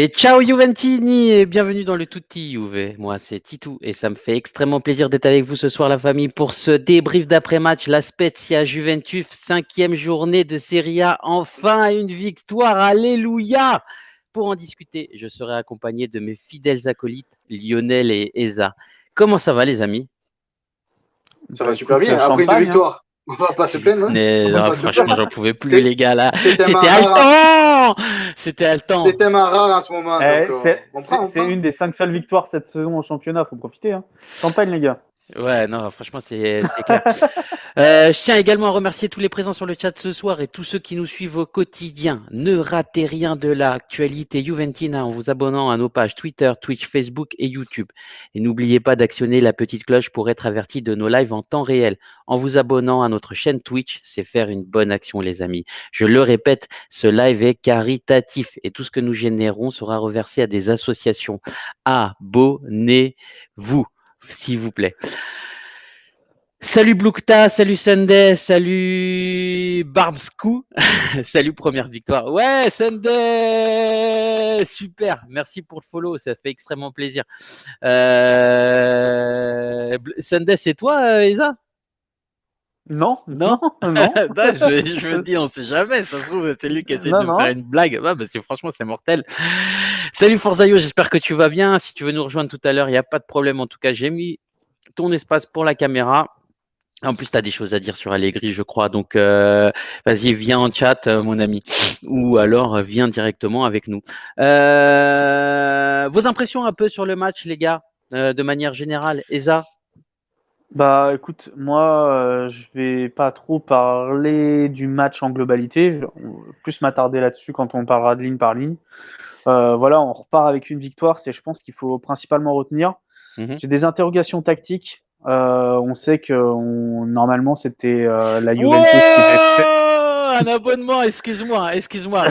Et ciao Juventini et bienvenue dans le Tutti Juve. Moi c'est Titou et ça me fait extrêmement plaisir d'être avec vous ce soir la famille pour ce débrief d'après-match. La Spezia Juventus, 5e journée de Serie A, enfin une victoire, alléluia. Pour en discuter, je serai accompagné de mes fidèles acolytes Lionel et Eza. Comment ça va les amis? Ça Bah va super écoute, bien. Après une champagne, hein. victoire, on va pas se plaindre. Hein. Mais, On va non, pas se franchement, plaindre. j'en pouvais plus C'est les gars là. c'est tellement C'était rare. haletant. C'était C'est haletant. tellement rare en ce moment. Donc C'est on prend, on c'est prend. une des 5 seules victoires cette saison au championnat, faut profiter. Hein. Champagne, les gars. Ouais, non, franchement, c'est clair. Je tiens également à remercier tous les présents sur le chat ce soir et tous ceux qui nous suivent au quotidien. Ne ratez rien de l'actualité Juventina en vous abonnant à nos pages Twitter, Twitch, Facebook et YouTube. Et n'oubliez pas d'actionner la petite cloche pour être averti de nos lives en temps réel. En vous abonnant à notre chaîne Twitch, c'est faire une bonne action, les amis. Je le répète, ce live est caritatif et tout ce que nous générons sera reversé à des associations. Abonnez-vous, s'il vous plaît. Salut Blukta, salut Sunday, salut Barbscoo, salut première victoire. Ouais, Sunday, super, merci pour le follow, ça fait extrêmement plaisir. Sunday, c'est toi, Isa? Non, Non? non, non. Non, je me dis, on sait jamais, ça se trouve, c'est lui qui essaie Non, de me faire non. une blague. Ouais, bah, franchement, c'est mortel. Salut Forzaio, j'espère que tu vas bien. Si tu veux nous rejoindre tout à l'heure, il n'y a pas de problème. En tout cas, j'ai mis ton espace pour la caméra. En plus, tu as des choses à dire sur Allegri, je crois. Donc, vas-y, viens en chat, mon ami. Ou alors, viens directement avec nous. Vos impressions un peu sur le match, les gars, de manière générale. Eza? Bah écoute, moi, je vais pas trop parler du match en globalité. On va plus m'attarder là-dessus quand on parlera de ligne par ligne. Voilà, on repart avec une victoire. C'est, je pense, qu'il faut principalement retenir. Mhm. J'ai des interrogations tactiques. On sait que normalement c'était la Juventus qui devait faire. Wow! Un abonnement, excuse-moi.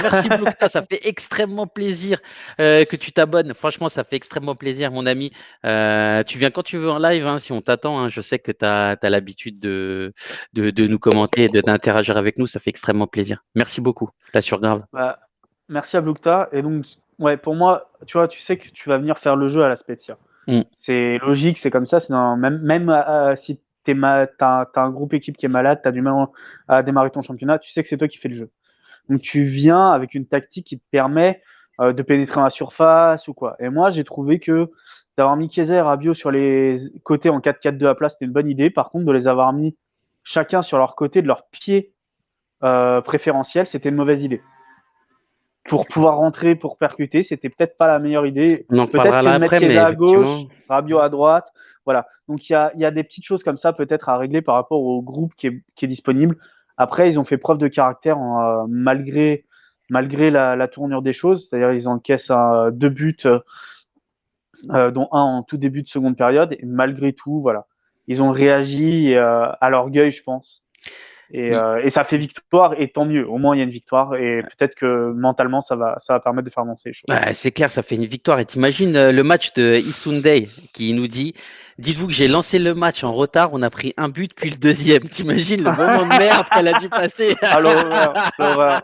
Merci Blukta, ça fait extrêmement plaisir que tu t'abonnes. Franchement, ça fait extrêmement plaisir, mon ami. Tu viens quand tu veux en live, hein, si on t'attend. Hein. Je sais que tu as l'habitude de nous commenter et d'interagir avec nous. Ça fait extrêmement plaisir. Merci beaucoup. T'assures grave. Bah, merci à Blukta. Et donc, ouais, pour moi, tu vois, tu sais que tu vas venir faire le jeu à la Spezia. Mm. C'est logique, c'est comme ça. Même si t'as un groupe équipe qui est malade, t'as du mal à démarrer ton championnat, tu sais que c'est toi qui fais le jeu. Donc tu viens avec une tactique qui te permet de pénétrer dans la surface ou quoi. Et moi, j'ai trouvé que d'avoir mis Chiesa et Rabiot sur les côtés en 4-4-2 à plat, c'était une bonne idée. Par contre, de les avoir mis chacun sur leur côté de leur pied préférentiel, c'était une mauvaise idée. Pour pouvoir rentrer, pour percuter, c'était peut-être pas la meilleure idée. On en Peut-être reparlera que là de mettre après, mais Chiesa à effectivement. gauche, Rabiot à droite, voilà. Donc il y a des petites choses comme ça peut-être à régler par rapport au groupe qui est disponible. Après, ils ont fait preuve de caractère malgré la tournure des choses, c'est-à-dire ils encaissent deux buts, dont un en tout début de seconde période, et malgré tout, voilà, ils ont réagi à l'orgueil, je pense. Et ça fait victoire, et tant mieux. Au moins, il y a une victoire, et peut-être que mentalement, ça va permettre de faire avancer les choses. Ouais, c'est clair, ça fait une victoire. Et t'imagines le match de Isunday qui nous dit, dites-vous que j'ai lancé le match en retard, on a pris un but puis le deuxième. T'imagines le moment de merde qu'elle a dû passer. Ah, l'horreur. Ah,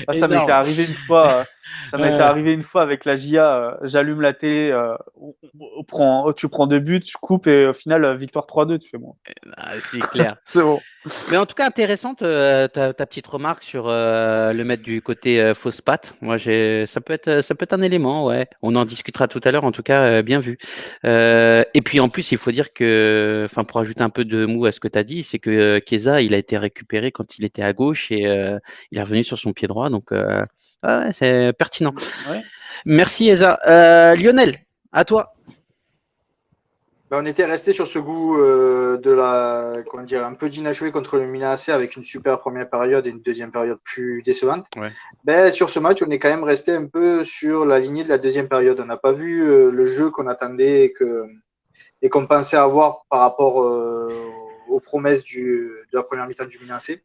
ça m'était Énorme. arrivé une fois. Ça m'était Ouais. arrivé une fois avec la GIA. J'allume la télé, tu prends deux buts, tu coupes et au final, victoire 3-2. Tu fais bon. Ah, c'est clair. C'est bon. Mais en tout cas, intéressante ta petite remarque sur le mettre du côté fausse patte. Moi, ça peut être un élément, ouais. On en discutera tout à l'heure. En tout cas, bien vu. Et puis en plus, il faut dire que, enfin, pour ajouter un peu de mou à ce que tu as dit, c'est que Chiesa, il a été récupéré quand il était à gauche et il est revenu sur son pied droit. Donc, ouais, c'est pertinent. Ouais. Merci, Eza. Lionel, à toi. On était resté sur ce goût comment dire, un peu d'inachevé contre le Milan AC avec une super première période et une deuxième période plus décevante. Ouais. Sur ce match, on est quand même resté un peu sur la lignée de la deuxième période. On n'a pas vu le jeu qu'on attendait et qu'on pensait avoir par rapport aux promesses de la première mi-temps du Milan AC.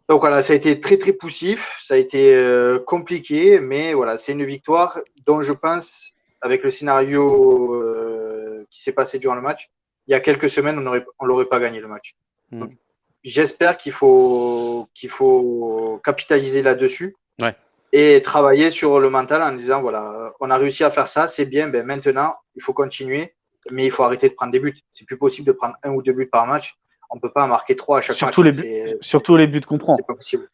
Donc voilà, ça a été très très poussif, ça a été compliqué, mais voilà, c'est une victoire dont je pense, avec le scénario qui s'est passé durant le match, il y a quelques semaines, on l'aurait pas gagné le match. Donc, j'espère qu'il faut capitaliser là-dessus. Ouais. et travailler sur le mental en disant voilà, on a réussi à faire ça, c'est bien, ben maintenant, il faut continuer, mais il faut arrêter de prendre des buts. C'est plus possible de prendre 1 ou 2 buts par match. On ne peut pas en marquer 3 à chaque match. Surtout les buts qu'on prend. C'est pas possible.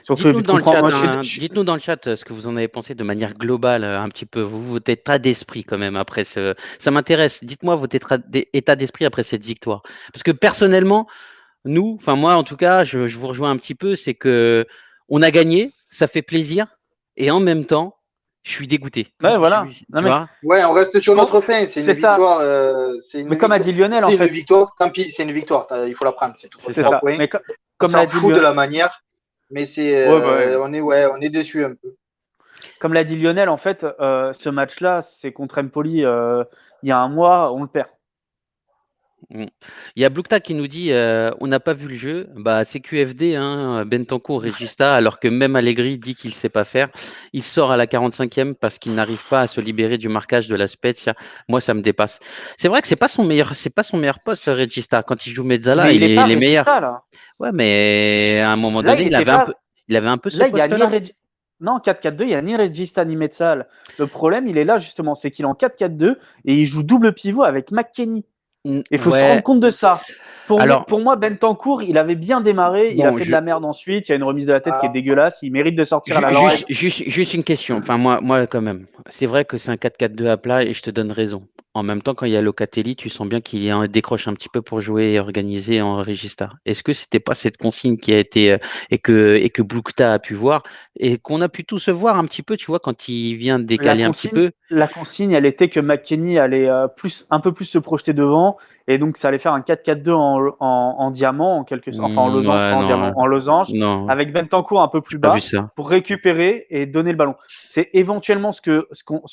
Surtout les Dites-nous buts dans qu'on le prend. chat, Moi, dites-nous dans le chat ce que vous en avez pensé de manière globale, un petit peu, votre état d'esprit quand même après ça m'intéresse. Dites-moi votre état d'esprit après cette victoire. Parce que personnellement, nous, enfin moi en tout cas, je vous rejoins un petit peu, c'est que on a gagné, ça fait plaisir, et en même temps, je suis dégoûté. ouais, voilà. Non, Tu mais vois? Ouais, on reste sur notre fin. C'est une c'est ça. victoire. Mais comme a dit Lionel, en C'est une fait, victoire. Tant pis, c'est une victoire. Il faut la prendre. C'est tout. C'est c'est 3 ça. ça. points. Mais On comme l'a s'en dit fout de Lionel, la manière, mais ouais, bah, on est déçu un peu. comme l'a dit Lionel, en fait, ce match-là, c'est contre Empoli il y a un mois, on le perd. Mm. Il y a Blukta qui nous dit on n'a pas vu le jeu. Bah, c'est QFD, hein, Bentancur, Regista, alors que même Allegri dit qu'il ne sait pas faire. Il sort à la 45e parce qu'il n'arrive pas à se libérer du marquage de la Spezia. Moi, ça me dépasse. C'est vrai que c'est pas son meilleur poste, Regista. Quand il joue Mezzala, Mais il est pas il est meilleur. Regista, là. Ouais, mais à un moment Là, donné, il était pas. il avait un peu ce Là, il y a ni poste-là. Non, 4-4-2, il y a ni Regista ni Metzal. Le problème, il est là, justement, c'est qu'il est en 4-4-2 et il joue double pivot avec McKennie. Il faut se rendre Ouais. compte de ça. Alors, Pour moi, Bentancur, il avait bien démarré, il a bon, fait de la merde ensuite, il y a une remise de la tête qui est Ah, dégueulasse, il mérite de sortir à la alors, mi-temps. Juste une question. Enfin, moi, quand même. C'est vrai que c'est un 4-4-2 à plat et je te donne raison. En même temps, quand il y a Locatelli, tu sens bien qu'il décroche un petit peu pour jouer et organiser en Regista. Est-ce que c'était pas cette consigne qui a été et que Blukta a pu voir et qu'on a pu tous se voir un petit peu, tu vois, quand il vient décaler un petit peu? La consigne, elle était que McKennie allait un peu plus se projeter devant, et donc ça allait faire un 4-4-2 en diamant, en quelque sorte, enfin en losange, Ouais, pas en non, diamant, en losange, non, avec Bentancur un peu j'ai plus pas vu bas ça. pour récupérer et donner le ballon. C'est éventuellement ce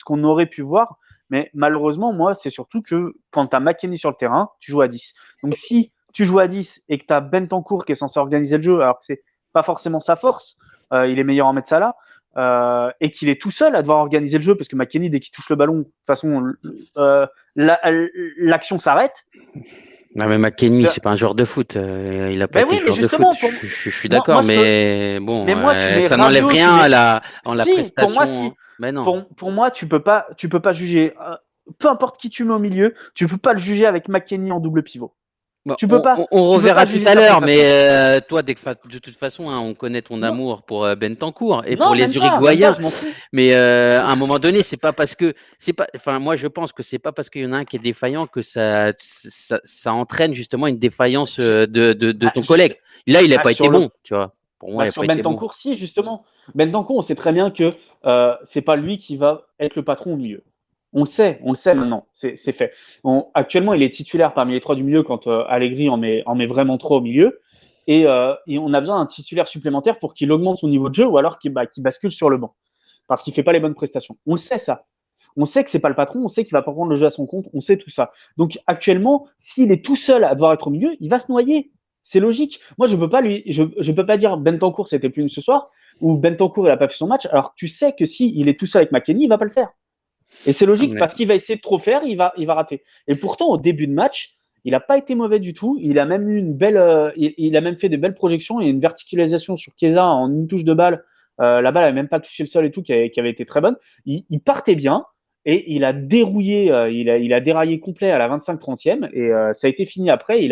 qu'on aurait pu voir, mais malheureusement, moi, c'est surtout que quand tu as McKennie sur le terrain, tu joues à 10. Donc si tu joues à 10 et que tu as Bentancur qui est censé organiser le jeu, alors que c'est pas forcément sa force, il est meilleur en mettre ça là, et qu'il est tout seul à devoir organiser le jeu parce que McKennie, dès qu'il touche le ballon, de toute façon, l'action s'arrête. Non, mais McKennie, c'est pas un joueur de foot. Il a pas Ben été oui, mais joueur de foot. justement, Je suis moi d'accord, je peux. mais bon, Mais moi, tu mets ça n'enlève Rabiot, rien en la Si, pour moi, prestation, hein. si. Mais non. Pour moi, tu peux pas juger. Peu importe qui tu mets au milieu, tu peux pas le juger avec McKennie en double pivot. Bon, on Tu peux pas reverra tout juger à sa l'heure, mais prestation. toi, de toute façon, hein, on connaît ton Non, amour pour Bentancur et pour non, les même pas, Uruguayens. je m'en fous. Mais à un moment donné, c'est pas parce que c'est pas. Enfin, moi, je pense que c'est pas parce qu'il y en a un qui est défaillant que ça entraîne justement une défaillance de Bah, ton collègue. Là, il n'a bah, pas été sur bon, tu vois. Pour moi, il n'a sur pas été bon. Bentancur, si, justement. Bentancur, on sait très bien que c'est pas lui qui va être le patron au milieu. On le sait maintenant, c'est fait. Actuellement, il est titulaire parmi les trois du milieu quand Allegri en met vraiment trop au milieu. Et on a besoin d'un titulaire supplémentaire pour qu'il augmente son niveau de jeu ou alors qu'il bascule sur le banc. Parce qu'il ne fait pas les bonnes prestations. On le sait, ça. On sait que c'est pas le patron, on sait qu'il va pas prendre le jeu à son compte, on sait tout ça. Donc actuellement, s'il est tout seul à devoir être au milieu, il va se noyer. C'est logique. Moi, je peux pas dire Bentancur c'était plus ce soir ou Bentancur il a pas fait son match. Alors que tu sais que si il est tout seul avec McKennie, il va pas le faire. Et c'est Ah, logique mais parce qu'il va essayer de trop faire, il va rater. Et pourtant, au début de match, il n'a pas été mauvais du tout. Il a même eu il a même fait de belles projections et une verticalisation sur Chiesa en une touche de balle. La balle n'avait même pas touché le sol et tout, qui avait été très bonne. Il partait bien et il a dérouillé, il a déraillé complet à la 25-30e et ça a été fini après.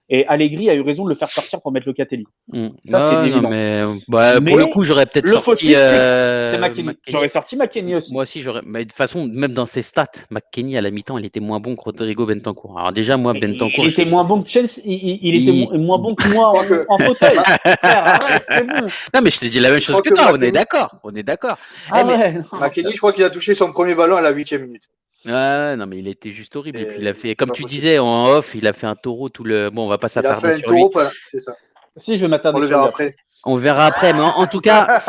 Et Allegri a eu raison de le faire sortir pour mettre Locatelli. Ça, c'est une non, évidence. mais bah, pour le Mais coup, j'aurais peut-être le sorti fautif, c'est McKennie. McKennie. J'aurais sorti McKennie aussi. Moi aussi, j'aurais. Mais de toute façon, même dans ses stats, McKennie à la mi-temps, il était moins bon que Rodrigo Bentancur. Alors déjà, moi, Mais il Bentancur, était moins bon que Chelsea, il était il- moins bon que moi je crois que en fauteuil. Ma- Frère, arrête, c'est bon. Non, mais je t'ai dit la même je chose crois que que toi. On est McKennie, d'accord. On est d'accord. Eh, Ah mais ouais, non. McKennie, je crois qu'il a touché son premier ballon à la 8e minute. ouais, non, mais il était juste horrible. Et puis il a fait, C'est comme pas tu possible. disais en off, il a fait un taureau tout le. Bon, on va pas Il a s'attarder fait un sur lui. taureau, c'est ça. Si, je vais On m'attarder le sur verra lui après. après. On verra après, mais en tout cas,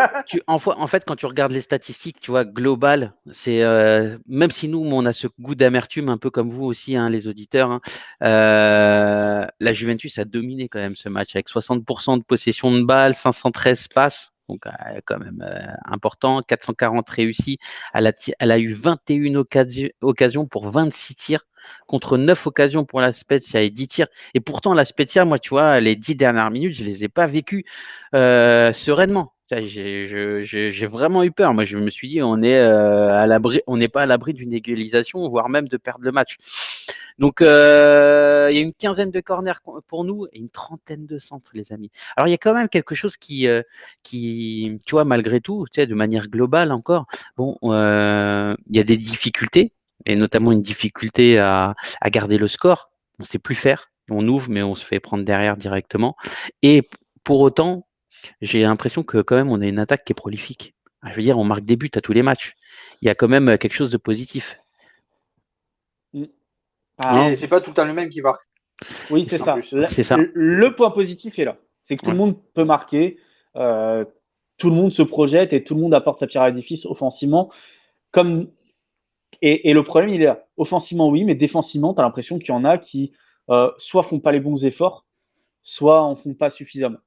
en fait, quand tu regardes les statistiques, tu vois, global, c'est même si nous, on a ce goût d'amertume, un peu comme vous aussi, hein, les auditeurs, hein, la Juventus a dominé quand même ce match avec 60% de possession de balles, 513 passes, donc quand même important, 440 réussis. Elle a eu 21 occasions pour 26 tirs, contre 9 occasions pour la Spezia et 10 tirs. Et pourtant, la Spezia, moi, tu vois, les 10 dernières minutes, je les ai pas vécues sereinement. J'ai vraiment eu peur. Moi, je me suis dit, on n'est pas à l'abri d'une égalisation, voire même de perdre le match. Donc, il y a une quinzaine de corners pour nous et une trentaine de centres, les amis. Alors, il y a quand même quelque chose qui, tu vois, malgré tout, tu sais, de manière globale encore, bon, il y a des difficultés, et notamment une difficulté à garder le score. On ne sait plus faire. On ouvre, mais on se fait prendre derrière directement. Et pour autant, j'ai l'impression que quand même, on a une attaque qui est prolifique. Je veux dire, on marque des buts à tous les matchs. Il y a quand même quelque chose de positif. Ah, Et c'est pas tout le temps le même qui marque. oui, c'est ça. C'est ça. Le point positif est là. C'est que tout le monde peut marquer, tout le monde se projette et tout le monde apporte sa pierre à l'édifice offensivement. Et le problème, il est là. Offensivement, oui, mais défensivement, tu as l'impression qu'il y en a qui soit font pas les bons efforts, soit en font pas suffisamment.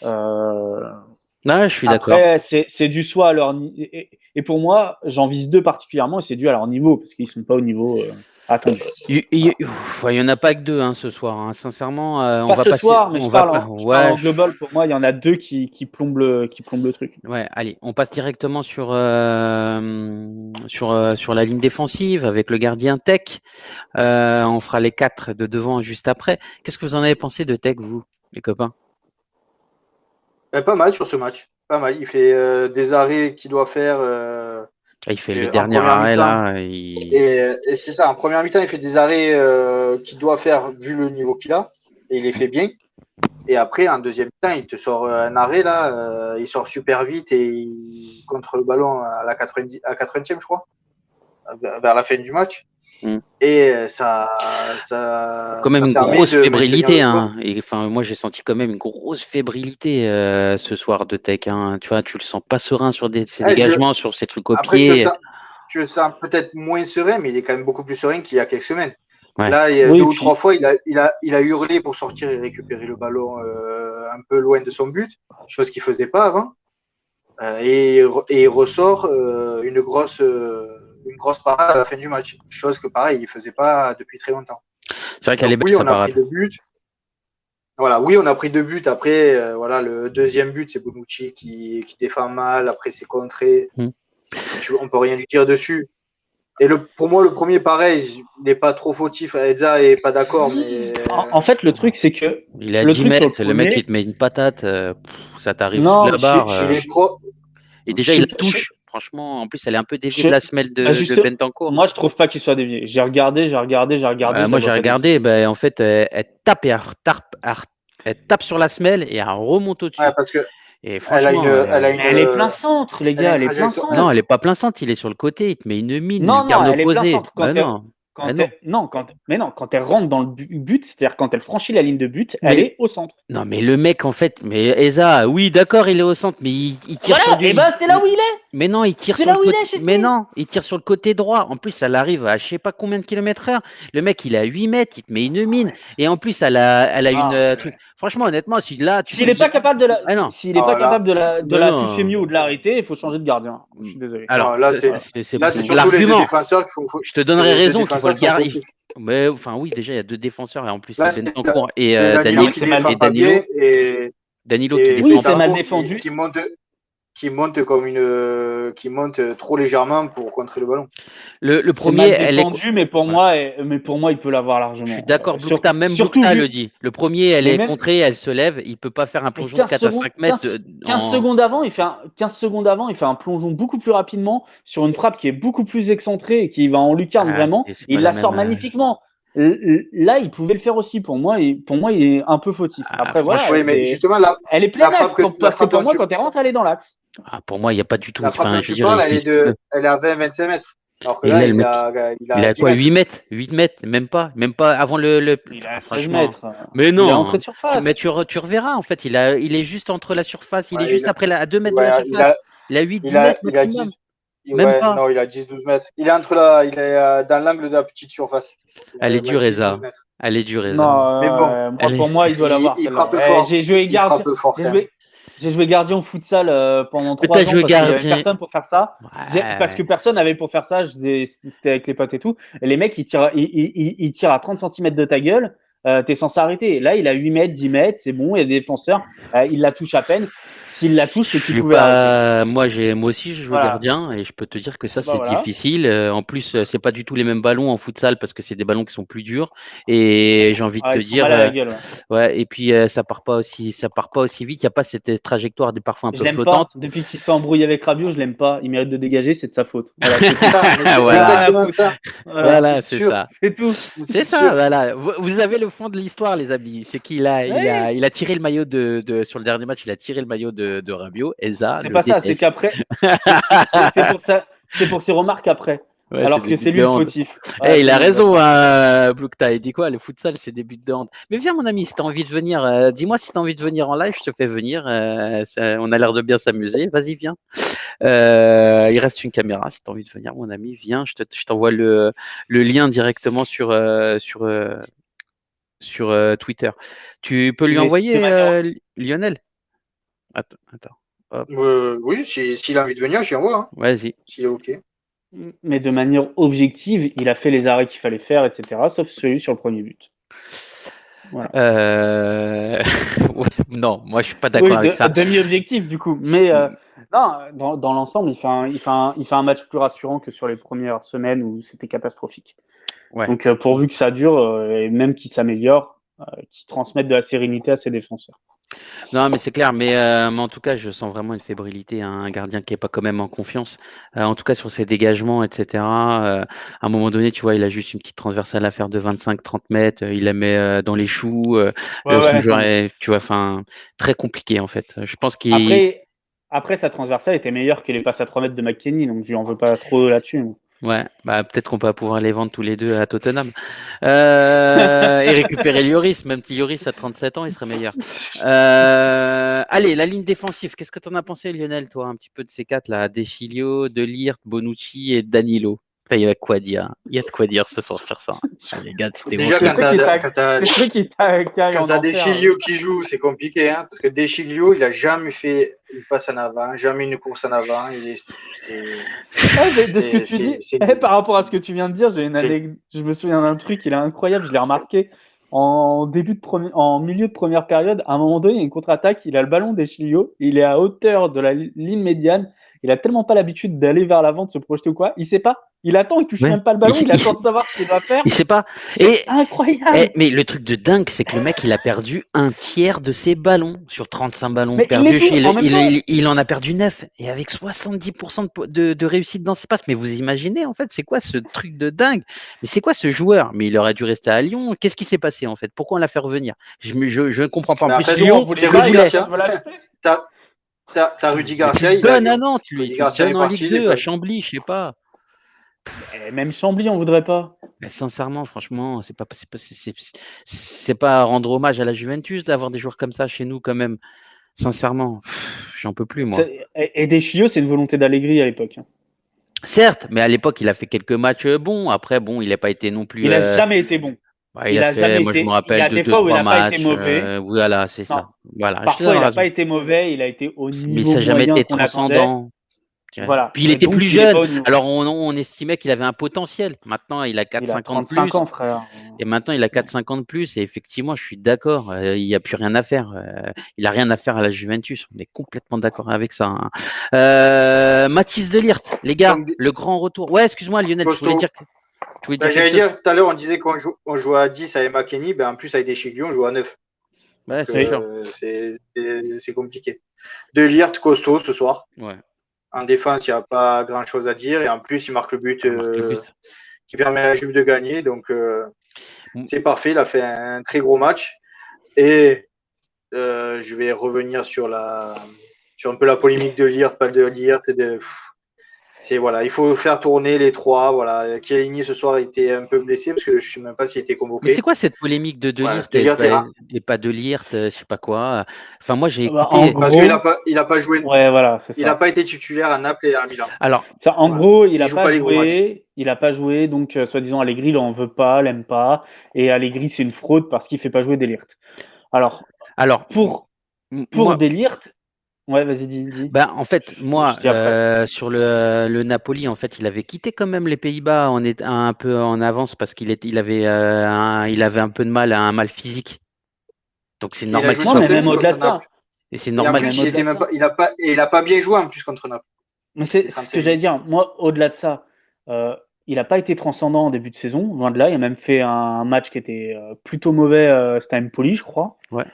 Je suis d'accord. Après, c'est dû soit à leur niveau. Et pour moi, j'en vise deux particulièrement, et c'est dû à leur niveau, parce qu'ils sont pas au niveau attendu. Il y en a pas que deux ce soir. Hein. Sincèrement, on Pas va ce pas. soir, mais je parle en je- global. Pour moi, il y en a deux qui plombent le truc. Ouais, allez, on passe directement sur la ligne défensive avec le gardien Tech. On fera les 4 de devant juste après. Qu'est-ce que vous en avez pensé de Tech, vous, les copains? Pas mal sur ce match. Pas mal. Il fait des arrêts qu'il doit faire. Il fait le en dernier première arrêt mi-temps. là. Et c'est ça, en première mi-temps, il fait des arrêts qu'il doit faire vu le niveau qu'il a. Et il les fait bien. Et après, en deuxième mi-temps, il te sort un arrêt là. Il sort super vite et il contre le ballon à la 80e, je crois, vers la fin du match. Et ça quand même une permet grosse de fébrilité. maintenir Et enfin, moi, j'ai senti quand même une grosse fébrilité ce soir de Tech. Tu vois, tu le sens pas serein sur ses dégagements, sur ses trucs au Après, pied. tu le sens peut-être moins serein, mais il est quand même beaucoup plus serein qu'il y a quelques semaines. Ouais. Là, il y a 2 ou 3 fois, il a hurlé pour sortir et récupérer le ballon un peu loin de son but, chose qu'il ne faisait pas avant. Et il ressort une grosse parade à la fin du match, chose que pareil, il ne faisait pas depuis très longtemps. C'est vrai qu'elle est belle, oui, sa on a parade. pris 2 buts. Voilà, oui, on a pris 2 buts. Après, voilà, le deuxième but, c'est Bonucci qui défend mal. Après, c'est contré. On peut rien lui dire dessus. Et pour moi, le premier, pareil, il n'est pas trop fautif. Edza n'est pas d'accord, mais. En fait, le truc, c'est que. Il a 10 mètres, le mec, il te met une patate, ça t'arrive sous la barre. Et déjà, il la touche. Franchement, en plus, elle est un peu déviée de la semelle de Bentancur. Moi, je trouve pas qu'il soit dévié. J'ai regardé. Moi, j'ai regardé. En fait, elle tape et elle tape sur la semelle et elle remonte au-dessus. Ouais, parce que et franchement, elle est plein centre, les gars. Elle est plein centre. Non, elle est pas plein centre. Il est sur le côté. Il te met une mine. Non, elle est plein centre. Quand elle rentre dans le but, c'est-à-dire quand elle franchit la ligne de but, elle est au centre. Non, mais le mec, en fait, mais Eza, oui, d'accord, il est au centre, mais il tire sur du. C'est là où il est. Mais non, il tire sur le côté. Mais non, il tire sur le côté droit. En plus, elle arrive à je sais pas combien de kilomètres/heure. Le mec, il est à 8 mètres, il te met une mine. Et en plus, elle a une truc. Franchement, honnêtement, si là, s'il n'est pas capable de la toucher mieux ou de l'arrêter, il faut changer de gardien. Je suis désolé. Alors là, c'est surtout les deux défenseurs qu'il faut. Je te donnerai raison qu'il faut le garder. Mais enfin, oui, déjà, il y a deux défenseurs et en plus, c'est Bentancur et Danilo qui défend. Oui, c'est mal défendu. Qui monte trop légèrement pour contrer le ballon. Le premier, elle est défendue, mais pour moi, il peut l'avoir largement. Je suis d'accord, Boukta, même Boukta le dit. Le premier, elle est contrée, elle se lève, il peut pas faire un plongeon de 4 à 5 mètres. 15 secondes avant, il fait un plongeon beaucoup plus rapidement sur une frappe qui est beaucoup plus excentrée et qui va en lucarne vraiment. Il la sort magnifiquement. Là, il pouvait le faire aussi. Pour moi, il est un peu fautif. Après, voilà. Oui, mais justement, elle est pleine axe. Parce que pour moi, quand elle rentre, elle est dans l'axe. Pour moi, il n'y a pas du tout. La frappe dont tu parles, elle est à 20-25 mètres. Alors que là, il a quoi, 8 mètres 8 mètres, même pas avant le. Il a 16 mètres. Mais non. Il est entré de surface. Mais tu reverras, en fait. Il est juste entre la surface. Il est juste à 2 mètres de la surface. Il a 8-10 mètres maximum. Non, il a 10-12 mètres. Il est dans l'angle de la petite surface. Elle est dure, Eza. Elle est dure, Eza. Non, mais bon, pour moi, il doit l'avoir. Il frappe fort. J'ai joué gardien. J'ai joué gardien au futsal pendant 3 ans parce qu'il n'y avait personne pour faire ça. Parce que personne n'avait pour faire ça. C'était avec les potes et tout. Et les mecs, ils tirent à 30 cm de ta gueule. t'es censé arrêter. Là, il a 8 mètres, 10 mètres, c'est bon, il y a des défenseurs, il la touche à peine. S'il la touche, c'est qu'il pouvait arrêter. Moi aussi, je joue Voilà. gardien et je peux te dire que ça, Bah c'est voilà. difficile. En plus, c'est pas du tout les mêmes ballons en futsal parce que c'est des ballons qui sont plus durs. Et j'ai envie de te Ils font dire, mal à la gueule. ouais. Et puis ça part pas aussi vite. Il y a pas cette trajectoire des parfois un Je peu l'aime pas. flottante. Depuis qu'il s'est embrouillé avec Rabiot, je l'aime pas. Il mérite de dégager, c'est de sa faute. Voilà, c'est tout. Ça, mais c'est Voilà. exactement ça. Voilà, C'est c'est sûr. ça. C'est tout. C'est ça, sûr. voilà. Vous avez le fond de l'histoire, les amis. C'est qu'il il a tiré le maillot sur le dernier match, il a tiré le maillot de Rabiot. Eza C'est le pas ça, c'est déteste. qu'après, c'est pour ça, c'est pour ses remarques après. Ouais, c'est Alors des que buts c'est lui de le hand. fautif. Il a Vas-y, raison, va-t'en. Blukta. Il dit quoi? Le futsal, c'est des buts de hand. Mais viens, mon ami, si tu as envie de venir, dis-moi si tu as envie de venir en live, je te fais venir. On a l'air de bien s'amuser. Vas-y, viens. Il reste une caméra. Si tu as envie de venir, mon ami, viens. Je t'envoie le lien directement sur Twitter. Tu peux lui Mais de envoyer, manière, Lionel? Attends. Hop, Oui, s'il a envie de venir, j'y envoie. Hein, vas-y. s'il est OK. mais de manière objective, il a fait les arrêts qu'il fallait faire, etc. Sauf celui sur le premier but. Voilà. Ouais, non, moi je suis pas d'accord Oui, avec ça. demi-objectif du coup. Mais non, dans l'ensemble, il fait un match plus rassurant que sur les premières semaines où c'était catastrophique. Ouais. Donc pourvu que ça dure et même qu'il s'améliore, qu'il transmette de la sérénité à ses défenseurs. Non, mais c'est clair. Mais en tout cas, je sens vraiment une fébrilité, hein, un gardien qui est pas quand même en confiance. En tout cas, sur ses dégagements, etc. À un moment donné, tu vois, il a juste une petite transversale à faire de 25-30 mètres. Il la met dans les choux. Son Ouais, joueur non, est, tu vois, enfin, très compliqué en fait. Je pense qu'il. après, sa transversale était meilleure que les passes à 3 mètres de McKennie, donc je lui en veux pas trop là-dessus. Ouais, bah peut-être qu'on va pouvoir les vendre tous les deux à Tottenham. Et récupérer Lloris, même si Lloris à 37 ans, il serait meilleur. Allez, la ligne défensive, qu'est-ce que tu en as pensé, Lionel, toi, un petit peu de ces quatre là, Deschilio, De Ligt, Bonucci et Danilo. Putain, il y a quoi dire. Il y a de quoi dire ce soir sur ça. Ah, les gars, c'était Déjà, honteux. C'est ceux qui taillent en enfer. Deschilio qui joue, c'est compliqué, hein, parce que Deschilio, il a jamais fait une passe en avant, jamais une course en avant. De ce que tu dis, par rapport à ce que tu viens de dire, j'ai une anecdote. Je me souviens d'un truc, il est incroyable, je l'ai remarqué. En milieu de première période, à un moment donné, il y a une contre-attaque, il a le ballon Deschilio, il est à hauteur de la ligne médiane, il a tellement pas l'habitude d'aller vers l'avant, de se projeter ou quoi, il sait pas, il attend, il touche même pas le ballon, il attend de savoir ce qu'il va faire. Il sait pas. C'est incroyable. Mais le truc de dingue, c'est que le mec, il a perdu un tiers de ses ballons. Sur 35 ballons Mais perdus, il en a perdu 9. Et avec 70% de réussite dans ses passes. Mais vous imaginez, en fait, c'est quoi ce truc de dingue? Mais c'est quoi ce joueur? Mais il aurait dû rester à Lyon. Qu'est-ce qui s'est passé, en fait? Pourquoi on l'a fait revenir? Je ne comprends pas. En plus, Lyon, c'est Rudy Garcia. T'as Rudy Garcia, il donnes à Nantes, lui. Tu Garcia donnes en Ligue 2 à parti. Chambly, je sais pas. Même Chambly, on voudrait pas. Mais sincèrement, franchement, c'est pas rendre hommage à la Juventus d'avoir des joueurs comme ça chez nous quand même. Sincèrement, j'en peux plus moi. Et Deschilio, c'est une volonté d'Allegri à l'époque. Certes, mais à l'époque, il a fait quelques matchs bons. Après, bon, il n'a pas été non plus. Il a jamais été bon. Moi, je me Il y rappelle a de des fois où il 2-3 n'a pas été matchs. mauvais. Voilà, c'est Non. ça. Voilà, Parfois, il n'a raison. pas été mauvais. Il a été au Mais niveau ça n'a jamais moyen été qu'on attendait. transcendant. Voilà. Puis il était Donc, plus il est jeune. pas au niveau. Alors on estimait qu'il avait un potentiel. Maintenant, il a Il a 4-5 ans de 35 plus. ans, frère. Et maintenant, il a 4-5 ans de plus. Et effectivement, je suis d'accord. Il n'y a plus rien à faire. Il n'a rien à faire à la Juventus. On est complètement d'accord avec ça. Hein. Mathis de Ligt, les gars, le grand retour. Ouais, excuse-moi, Lionel, tu voulais dire j'allais dire, tout à l'heure, on disait qu'on jouait à 10 avec McKennie. En plus, avec Deschilio, on joue à 9. Ouais, c'est compliqué. De Ligt, costaud ce soir. Ouais. En défense, il n'y a pas grand-chose à dire. Et en plus, il marque le but, qui permet à la Juve de gagner. Donc, c'est parfait. Il a fait un très gros match. Et je vais revenir sur un peu la polémique de Ligt, pas de Ligt. Voilà, il faut faire tourner les trois. Voilà, Chiellini ce soir était un peu blessé parce que je ne sais même pas s'il était convoqué. Mais c'est quoi cette polémique de Ligt et pas de Ligt, je sais pas quoi. Enfin, moi j'ai écouté. En gros, parce qu'il n'a pas joué. Ouais, voilà, c'est ça. Il n'a pas été titulaire à Naples et à Milan. Alors, en gros, il n'a pas joué. Il n'a pas joué, donc soi-disant Allegri, il en veut pas, l'aime pas, et Allegri c'est une fraude parce qu'il fait pas jouer De Ligt. Alors pour De Ligt, Ouais, vas-y, dis. Ben, en fait, moi, Je dis après. sur le Napoli, en fait, il avait quitté quand même les Pays-Bas on est un peu en avance parce il avait un peu de mal, un mal physique. Donc c'est Et il a normal joué qu'il Non, soit mais toute sa même vie au-delà contre de ça. Naples. et c'est Et en normal. Même plus, il au-delà était de même ça. pas, il a pas bien joué en plus contre Naples. Mais Les c'est ce que 35 j'allais minutes. dire. Moi, au-delà de ça, il n'a pas été transcendant en début de saison, loin de là. Il a même fait un match qui était plutôt mauvais, c'était à Empoli, je crois. Ouais,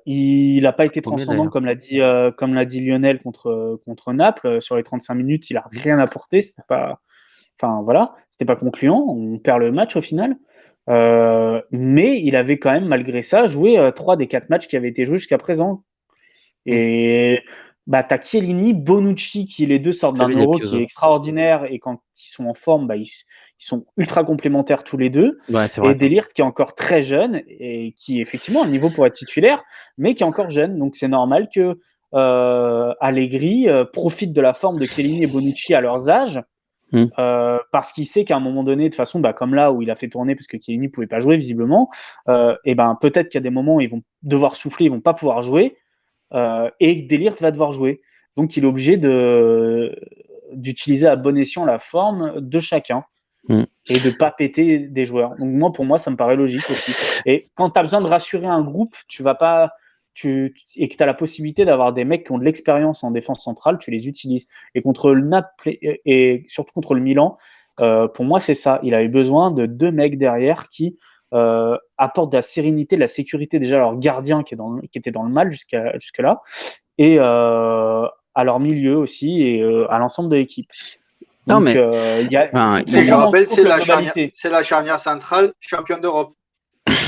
Il n'a pas été paumé transcendant, d'ailleurs. comme l'a dit Lionel contre Naples. Sur les 35 minutes, il n'a Mhm. rien apporté. Enfin voilà, c'était pas concluant. On perd le match au final. Mais il avait quand même, malgré ça, joué 3 des 4 matchs qui avaient été joués jusqu'à présent. Mhm. Et bah, tu as Chiellini, Bonucci, qui les deux sortent d'un Très bien, Euro qui est Piozo. extraordinaire. Et quand ils sont en forme, bah, ils sont ultra complémentaires tous les deux. Ouais, c'est Et vrai. De Ligt qui est encore très jeune et qui effectivement a un niveau pour être titulaire, mais qui est encore jeune. Donc c'est normal que Allegri profite de la forme de Chiellini et Bonucci à leurs âges. Mhm. Parce qu'il sait qu'à un moment donné, de toute façon, bah, comme là où il a fait tourner parce que Chiellini ne pouvait pas jouer visiblement, et ben peut-être qu'il y a des moments où ils vont devoir souffler, ils vont pas pouvoir jouer, et De Ligt va devoir jouer. Donc il est obligé d'utiliser à bon escient la forme de chacun Mhm. et de pas péter des joueurs. Donc moi, pour moi, ça me paraît logique aussi. Et quand tu as besoin de rassurer un groupe, tu vas pas, et que tu as la possibilité d'avoir des mecs qui ont de l'expérience en défense centrale, tu les utilises. Et contre le Naples et surtout contre le Milan, pour moi, c'est ça. Il avait besoin de 2 mecs derrière qui apportent de la sérénité, de la sécurité déjà à leur gardien qui était dans le mal jusque-là, et à leur milieu aussi, et à l'ensemble de l'équipe. Non, Donc, mais il enfin, faut Et je prendre en rappelle, compte la globalité. c'est la charnière centrale championne d'Europe.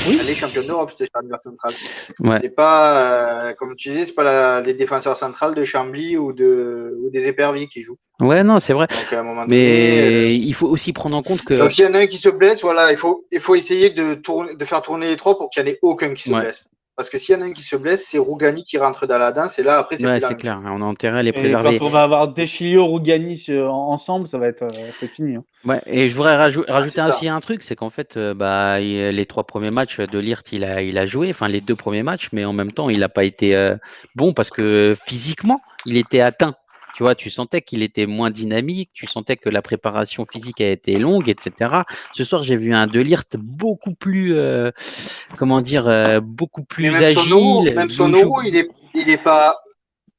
Oui, Elle est championne d'Europe, cette charnière centrale. ouais. C'est pas, comme tu disais, c'est pas les défenseurs centrales de Chambly ou des Éperviers qui jouent. Ouais, non, c'est vrai. Donc à un moment donné, Mais il faut aussi prendre en compte que, donc s'il y en a un qui se blesse, voilà, il faut essayer de faire tourner les trois pour qu'il n'y en ait aucun qui se ouais, blesse. Parce que s'il y en a un qui se blesse, c'est Rougani qui rentre dans la danse et là après c'est ouais, plus la c'est même chose. clair. On a intérêt à les et quand préserver. on va avoir Deschilio, Rougani ensemble, ça va être fini. Hein. Ouais, et je voudrais Ah, c'est rajouter ça. aussi un truc, c'est qu'en fait, les 3 premiers matchs de Ligt, il a joué, enfin les 2 premiers matchs, mais en même temps, il n'a pas été bon parce que physiquement, il était atteint. Tu vois, tu sentais qu'il était moins dynamique, tu sentais que la préparation physique a été longue, etc. Ce soir, j'ai vu un De Ligt beaucoup plus, comment dire, beaucoup Mais plus agile. même son euro, il est pas,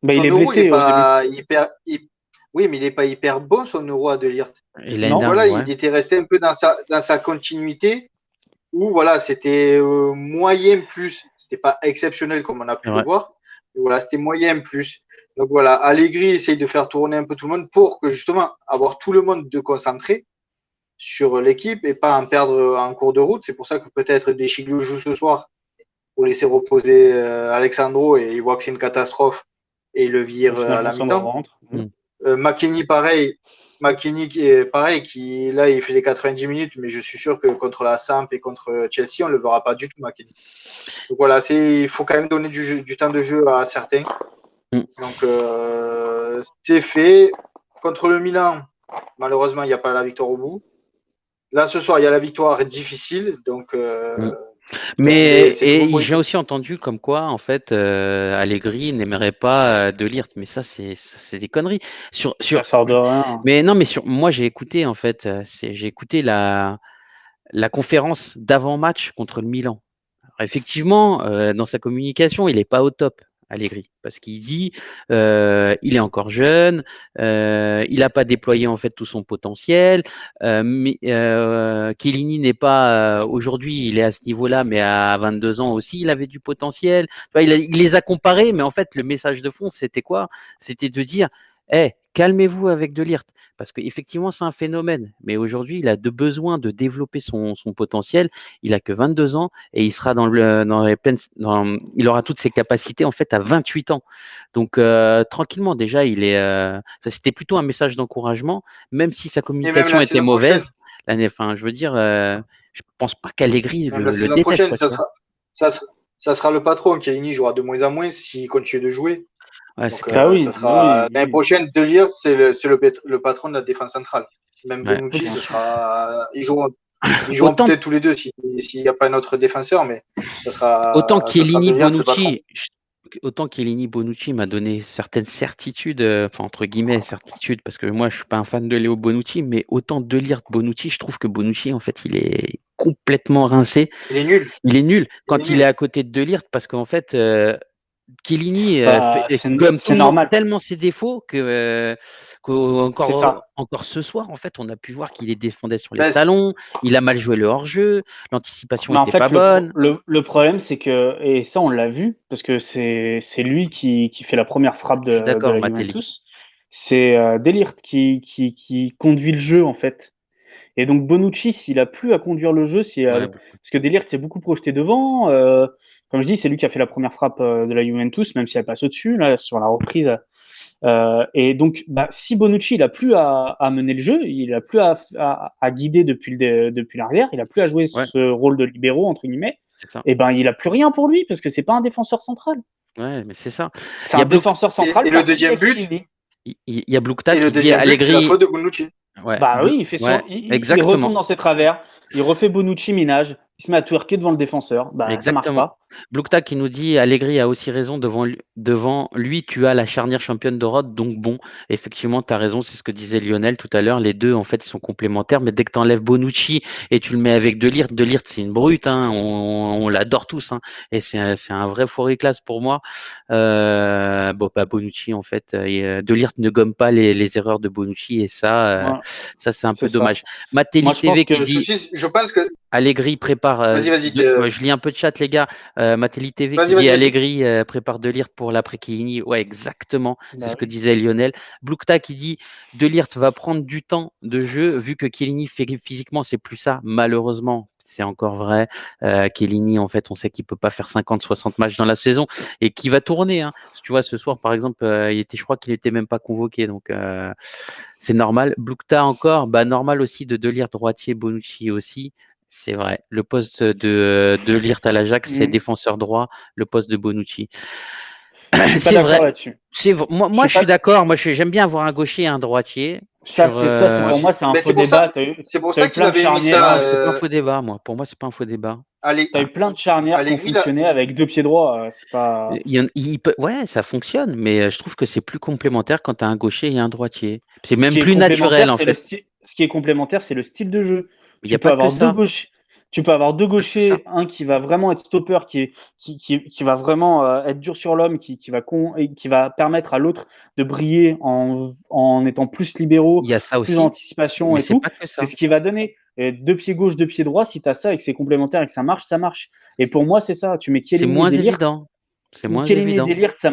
Bah, il son est euro, il est blessé au début. pas hyper, oui, mais il est pas hyper bon son euro à De Ligt. Et l'année Non? dernière, Voilà, ouais. il était resté un peu dans sa continuité où voilà, c'était moyen plus. C'était pas exceptionnel comme on a C'est pu le vrai. voir. Mais voilà, c'était moyen plus. Donc voilà, Allegri essaye de faire tourner un peu tout le monde pour que justement avoir tout le monde de concentré sur l'équipe et pas en perdre en cours de route. C'est pour ça que peut-être Deschilio joue ce soir pour laisser reposer Alexandro et il voit que c'est une catastrophe et il le Au vire final, à la personne ne mi-temps. rentre. Mm. McKennie, pareil. McKennie qui est pareil, qui là il fait les 90 minutes, mais je suis sûr que contre la Samp et contre Chelsea, on ne le verra pas du tout, McKennie. Donc voilà, il faut quand même donner du temps de jeu à certains. Mm. Donc c'est fait. Contre le Milan, malheureusement, il n'y a pas la victoire au bout. Là, ce soir, il y a la victoire difficile, donc Mm. Mais c'est toujours j'ai positif. aussi entendu comme quoi, en fait, Allegri n'aimerait pas De Ligt, mais ça, c'est des conneries. Ça sort de rien. Mais non, mais moi, j'ai écouté, en fait, j'ai écouté la conférence d'avant-match contre le Milan. Alors, effectivement, dans sa communication, il n'est pas au top, Allegri, parce qu'il dit il est encore jeune, il n'a pas déployé en fait tout son potentiel. Chiellini n'est pas aujourd'hui, il est à ce niveau-là, mais à 22 ans aussi, il avait du potentiel. Tu vois, il les a comparés, mais en fait, le message de fond, c'était quoi? C'était de dire calmez-vous avec De Ligt, parce qu'effectivement, c'est un phénomène. Mais aujourd'hui, il a besoin de développer son potentiel. Il a que 22 ans et il sera il aura toutes ses capacités en fait à 28 ans. Donc tranquillement, déjà, c'était plutôt un message d'encouragement, même si sa Et même communication la était saison mauvaise. prochaine, Enfin, je veux dire, je pense pas qu'Allegri même la le saison déteste, prochaine, quoi, tu vois. ça sera, ça sera le patron. Chiellini jouera de moins en moins s'il continue de jouer. Ouais, c'est Donc clair. Bah ça oui, sera oui, l'année oui. prochaine, De Ligt, c'est le patron de la défense centrale. Même Ouais. Oui, Bonucci, bien ce sûr. sera. Ils joueront Autant, peut-être tous les deux s'il n'y a pas un autre défenseur, mais autant ça sera Chiellini, De Ligt le patron. Bonucci, autant Chiellini, Bonucci m'a donné certaines certitudes, enfin entre guillemets certitudes, parce que moi je suis pas un fan de Léo Bonucci, mais autant De Ligt, Bonucci, je trouve que Bonucci en fait il est complètement rincé. Il est nul. Il est nul Il est quand il est nul. à côté de Ligt parce qu'en fait Chiellini Bah, gomme c'est normal. tellement ses défauts que C'est ça. encore ce soir en fait on a pu voir qu'il les défendait sur les Ben, talons, il a mal joué le hors-jeu, l'anticipation Mais en était pas fait, bonne. le problème, c'est que, et ça, on l'a vu, parce que c'est lui qui fait la première frappe Je suis de d'accord, la Matéli. Juventus. C'est De Ligt qui conduit le jeu, en fait. Et donc, Bonucci, s'il a plus à conduire le jeu, Ouais, parce que De Ligt s'est beaucoup projeté devant. Comme je dis, c'est lui qui a fait la première frappe de la Juventus, même si elle passe au-dessus, là, sur la reprise. Et donc, bah, si Bonucci il a plus à mener le jeu, il a plus à guider depuis l'arrière, il a plus à jouer ouais, ce rôle de libéraux entre guillemets, c'est ça. et ben il a plus rien pour lui parce que c'est pas un défenseur central. Ouais, mais c'est ça. C'est Il y un a Bluk, défenseur central et le perçu via deuxième but, Chiellini. il y a Blukta et le qui dit deuxième but, c'est la Allegri. faute de Bonucci. Ouais, Bah oui, ouais, il retombe exactement. dans ses travers, il refait Bonucci minage, il se met à twerker devant le défenseur, bah ça marche Exactement. pas. Blukta qui nous dit Allegri a aussi raison, devant lui, tu as la charnière championne d'Europe, donc bon, effectivement, tu as raison, c'est ce que disait Lionel tout à l'heure, les deux en fait ils sont complémentaires, mais dès que tu enlèves Bonucci et tu le mets avec De Ligt c'est une brute, hein, on l'adore tous, hein, et c'est un vrai fourré classe pour moi. Bon, pas Bonucci en fait, De Ligt ne gomme pas les erreurs de Bonucci et Ouais, ça c'est un c'est peu ça. dommage. Matéli Moi je pense TV qui Le que dit souci, je pense que. Allegri prépare. Vas-y, vas-y. Ouais, je lis un peu de chat, les gars. Matéli TV qui Vas-y, dit vas-y, vas-y. Allegri prépare De Ligt pour l'après Chiellini. Ouais, exactement. C'est bah ce que oui. disait Lionel. Blukta qui dit De Ligt va prendre du temps de jeu vu que Chiellini physiquement c'est plus ça. Malheureusement, c'est encore vrai. Chiellini, en fait, on sait qu'il peut pas faire 50-60 matchs dans la saison et qui va tourner. Hein. Tu vois, ce soir, par exemple, je crois qu'il était même pas convoqué, donc c'est normal. Blukta encore, bah normal aussi de Ligt droitier, Bonucci aussi. C'est vrai. Le poste de Ligt à l'Ajax, c'est Mm. défenseur droit, le poste de Bonucci. Je suis pas C'est vrai. d'accord là-dessus. Moi, Je moi, suis je suis pas. d'accord. Moi, j'aime bien avoir un gaucher et un droitier. Ça, Sur, c'est Moi pour moi, aussi. c'est un Ben, faux débat. Tu c'est pour as ça eu qu'il plein de avait mis charnières. ça. Non, c'est pas un faux débat, moi. Pour moi, c'est pas un faux débat. Tu as eu plein de charnières qui ont Allegri, là. fonctionné avec deux pieds droits. C'est pas. Ouais, ça fonctionne, mais je trouve que c'est plus complémentaire quand tu as un gaucher et un droitier. C'est Ce même qui est plus naturel, complémentaire, en c'est le fait. style. Ce qui est complémentaire, c'est le style de jeu. Il n'y a pas que ça. Tu peux avoir deux Pas que ça. gauchers, un qui va vraiment être stopper, qui va vraiment être dur sur l'homme, et qui va permettre à l'autre de briller en étant plus libéraux, Il y a ça plus en aussi, anticipation mais et c'est tout. pas que C'est ça. ce qui va donner. Et deux pieds gauche, deux pieds droits. Si tu as ça et que c'est complémentaire et que ça marche, ça marche. Et pour moi, c'est ça. Tu mets C'est Chiellini et moins Delirte. évident. C'est moins Chiellini et évident. Delirte, ça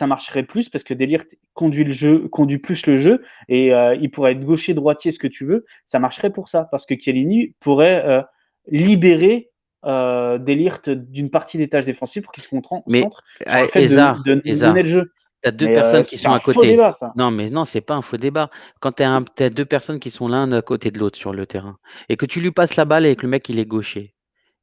marcherait plus parce que Delirte conduit plus le jeu et il pourrait être gaucher, droitier, ce que tu veux. Ça marcherait pour ça parce que Chiellini pourrait libérer Delirte d'une partie des tâches défensives pour qu'il se Mais concentre sur le fait de mener le Eza, jeu. tu as deux Mais personnes qui c'est sont un à faux côté. débat, ça. Non, mais non, c'est pas un faux débat. Quand t'as deux personnes qui sont l'un à côté de l'autre sur le terrain et que tu lui passes la balle et que le mec il est gaucher,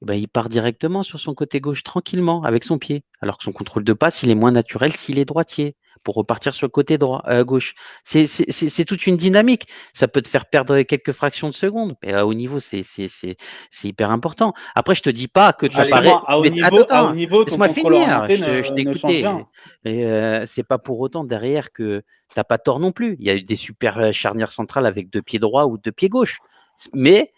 eh ben, il part directement sur son côté gauche tranquillement avec son pied. Alors que son contrôle de passe, il est moins naturel s'il est droitier pour repartir sur le côté droit, gauche. C'est toute une dynamique. Ça peut te faire perdre quelques fractions de seconde, mais à haut niveau, c'est hyper important. Après, je te dis pas que t'apparais. Justement, Mais attends, à haut attends, niveau, ton laisse-moi contrôle finir. orienté Je t'ai ne change rien. écouté. Et c'est pas pour autant derrière que t'as pas tort non plus. Il y a eu des super charnières centrales avec deux pieds droits ou deux pieds gauches. Mais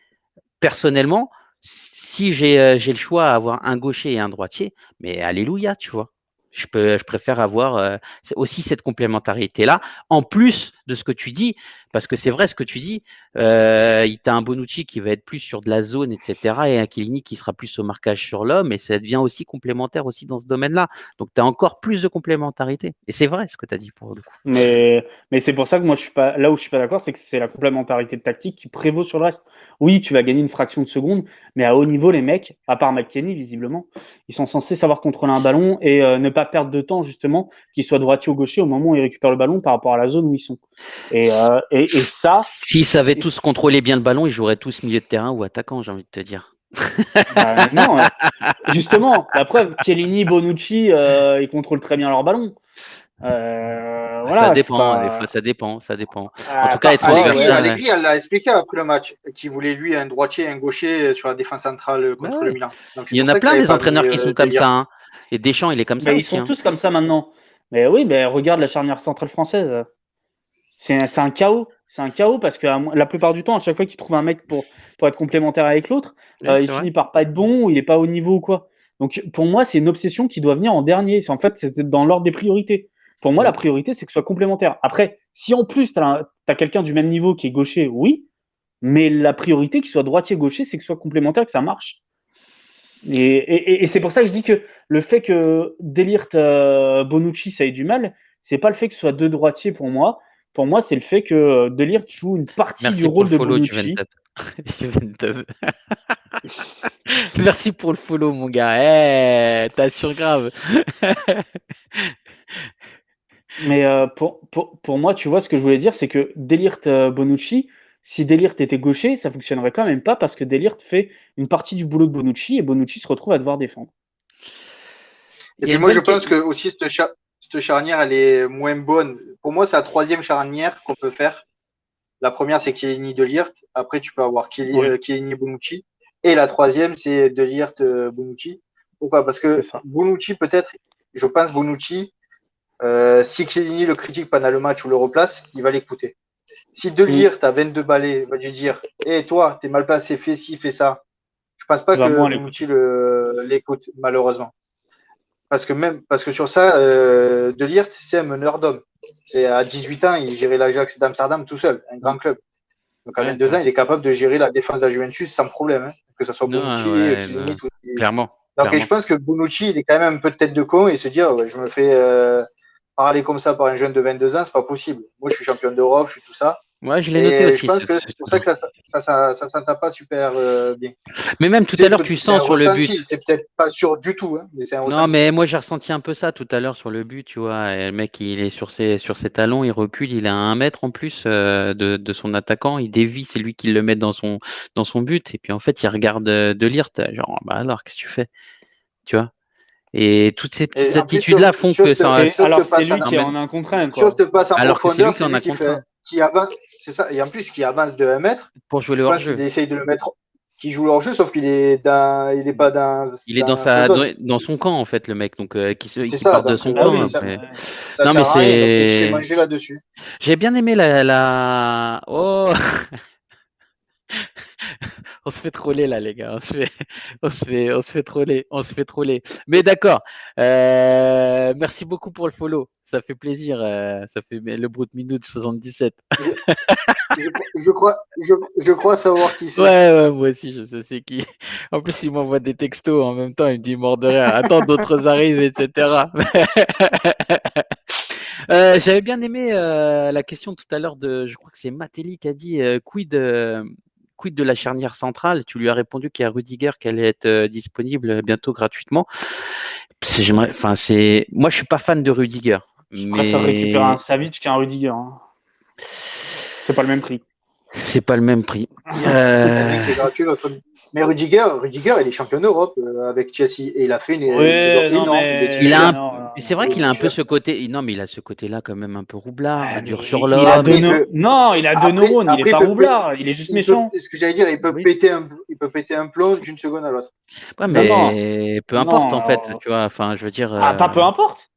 personnellement, si j'ai le choix à avoir un gaucher et un droitier, mais alléluia, tu vois. Je préfère avoir aussi cette complémentarité-là, en plus de ce que tu dis, parce que c'est vrai ce que tu dis, il t'a un Bonucci qui va être plus sur de la zone, etc., et un Chiellini qui sera plus au marquage sur l'homme, et ça devient aussi complémentaire aussi dans ce domaine-là. Donc, tu as encore plus de complémentarité. Et c'est vrai ce que tu as dit pour le coup. Mais c'est pour ça que moi, je suis pas, là où je suis pas d'accord, c'est que c'est la complémentarité de tactique qui prévaut sur le reste. Oui, tu vas gagner une fraction de seconde, mais à haut niveau, les mecs, à part McKennie, visiblement, ils sont censés savoir contrôler un ballon et ne pas perdre de temps, justement, qu'ils soient droitier ou gaucher au moment où ils récupèrent le ballon par rapport à la zone où ils sont. Et ça, S'ils savaient et tous contrôler bien le ballon, ils joueraient tous milieu de terrain ou attaquant, j'ai envie de te dire. bah, non, justement, la preuve, Chiellini, Bonucci, ils contrôlent très bien leur ballon. Voilà, Ça c'est dépend, pas- des fois ça dépend. En Ah, tout cas, être parfois, Allegri, ouais. Allegri, elle l'a expliqué après le match, qu'il voulait lui un droitier et un gaucher sur la défense centrale Bah contre le ouais. Milan. Donc c'est Il y en pour a ça qu'il plein n'avait des pas mis entraîneurs qui sont De comme Ligt. ça, hein. Et Deschamps, il est comme ça Mais ils aussi, sont hein. tous comme ça maintenant. Mais oui, mais regarde la charnière centrale française. C'est un chaos. C'est un chaos parce que la plupart du temps, à chaque fois qu'il trouve un mec pour être complémentaire avec l'autre, Ouais, il c'est vrai. finit par pas être bon ou il est pas au niveau ou quoi. Donc pour moi, c'est une obsession qui doit venir en dernier. En fait, c'est dans l'ordre des priorités. Pour moi, la priorité, c'est que ce soit complémentaire. Après, si en plus, tu as quelqu'un du même niveau qui est gaucher, oui, mais la priorité, qu'il soit droitier-gaucher, c'est que ce soit complémentaire, que ça marche. Et c'est pour ça que je dis que le fait que De Ligt, Bonucci, ça ait du mal, c'est pas le fait que ce soit deux droitiers pour moi. Pour moi, c'est le fait que De Ligt joue une partie du Merci pour rôle le de follow, Bonucci. Juventus. Merci pour le follow, mon gars. T'assures grave. Mais pour moi, tu vois, ce que je voulais dire, c'est que De Ligt, Bonucci, si De Ligt était gaucher, ça fonctionnerait quand même pas parce que De Ligt fait une partie du boulot de Bonucci et Bonucci se retrouve à devoir défendre. Et Il y a puis une moi, je bonne pense que aussi cette charnière, elle est moins bonne. Pour moi, c'est la troisième charnière qu'on peut faire. La première, c'est Chiellini De Ligt. Après, tu peux avoir Oui. Chiellini Bonucci. Et la troisième, c'est De Ligt Bonucci. Pourquoi? Parce C'est que ça. Bonucci, peut-être, je pense Bonucci, si Chiellini le critique pendant le match ou le replace, il va l'écouter. Si De Ligt a 22 balais, va lui dire hé, toi, t'es mal placé, fais ci, fais ça. Je pense pas Il va que moins Bonucci l'écouter. l'écoute, malheureusement. Parce que sur ça, De Ligt, c'est un meneur d'hommes. C'est à 18 ans, il gérait l'Ajax d'Amsterdam tout seul, un grand club. Donc à Ouais, c'est 22 ans, vrai. il est capable de gérer la défense de la Juventus sans problème, hein. Que ce soit Non, Bonucci, ouais, Chiellini, non. tout. Clairement. Donc et je pense que Bonucci, il est quand même un peu de tête de con et se dire ouais, je me fais parler comme ça par un jeune de 22 ans, c'est pas possible. Moi, je suis champion d'Europe, je suis tout ça. Ouais, je l'ai noté Et je aussi. pense que c'est pour ça que ça s'entend pas super bien. Mais même tout à l'heure, tu C'est un sens sur le but. ressenti, c'est peut-être pas sûr du tout, hein, mais c'est un Non, ressenti. mais moi j'ai ressenti un peu ça tout à l'heure sur le but, tu vois. Et le mec, il est sur ses talons, il recule, il est à 1 mètre en plus de son attaquant, il dévie, c'est lui qui le met dans son but. Et puis en fait, il regarde De Ligt, genre, bah alors, qu'est-ce que tu fais? Tu vois? Et toutes ces petites Et en plus, attitudes-là font que ça Alors que c'est passe lui qui est emmène. en 1 contre 1, sur quoi. cette passe en Alors que c'est lui profondeur, qui c'est en lui a qui contre fait, un qui avance, c'est ça. Et en plus, qui avance de 1 mètre. pour jouer le Je pense qu'il hors-jeu. essaye de le mettre, qui joue leur jeu, sauf qu'il est il est pas Il est dans dans sa zone. dans son camp en fait, le mec, donc C'est qui ça, part de donc son Bah camp oui. après. ça Non sert mais à rien, donc il se fait c'est. manger là-dessus. J'ai bien aimé Oh, on se fait troller là, les gars. On se fait troller. Mais d'accord. Merci beaucoup pour le follow. Ça fait plaisir. Ça fait le brut minute 77. Je, je crois savoir qui Ouais, c'est. ouais, moi aussi, je sais c'est qui. En plus, il m'envoie des textos en même temps. Il me dit mort de rire. Attends, d'autres arrivent, etc. J'avais bien aimé la question tout à l'heure je crois que c'est Matéli qui a dit quid de la charnière centrale. Tu lui as répondu qu'il y a Rudiger qui allait être disponible bientôt gratuitement. Moi, je suis pas fan de Rudiger, Je préfère récupérer un mais Savic qu'un Rudiger, hein. C'est pas le même prix. c'est pas le même prix. Un qui est gratuit, l'autre. Mais Rudiger, il est champion d'Europe avec Chelsea et il a fait une saison Ouais, non, énorme. Il est Il a mais titulaire. non, et c'est vrai Il est qu'il a un peu titulaire. ce côté. Non, mais il a ce côté-là quand même un peu roublard, ouais, dur mais sur il a l'homme. deux Après, non, il a deux après, neurones, il est après, pas roublard, il est juste méchant. ce que j'allais dire, Oui. il peut péter un plomb d'une seconde à l'autre. Ouais, Non, non, mais peu importe en fait, non. tu vois. Enfin, je veux dire. Pas peu importe.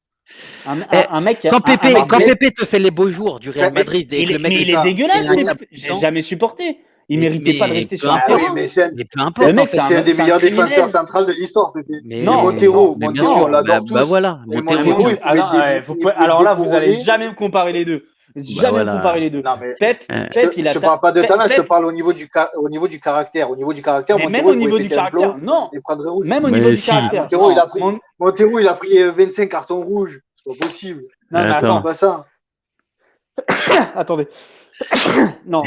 Eh, Un mec, quand Après, Pépé te fait les beaux jours du Real ben, mais Madrid et que le mec c'est il est ça. dégueulasse, Gros. délinquable tout le j'ai temps, jamais supporté. Il méritait pas de rester peu sur un Ah oui, importe. terrain. Mais peu Le importe en mec, fait. c'est un des c'est un meilleurs défenseurs criminel. centrales de l'histoire, Pépé. Et Non, Mais bien Montero, on sûr. l'adore Bah tous. voilà, Et Montero. Montero, il pouvait alors là, vous allez débourronner. jamais me comparer les deux. Bah Jamais me comparer voilà. les deux. Non, mais Pep, il je a te parle pas de talent, je te Pep, parle au niveau du caractère. Au niveau du caractère, mais même Montero, au il pouvait niveau du péter un plomb caractère, non. et prendre rouge. Même au niveau Mais du si. caractère, Montero, non. il a pris 25 cartons rouges. C'est pas possible. Non, mais Attends. attends. Pas ça. Attendez. Non.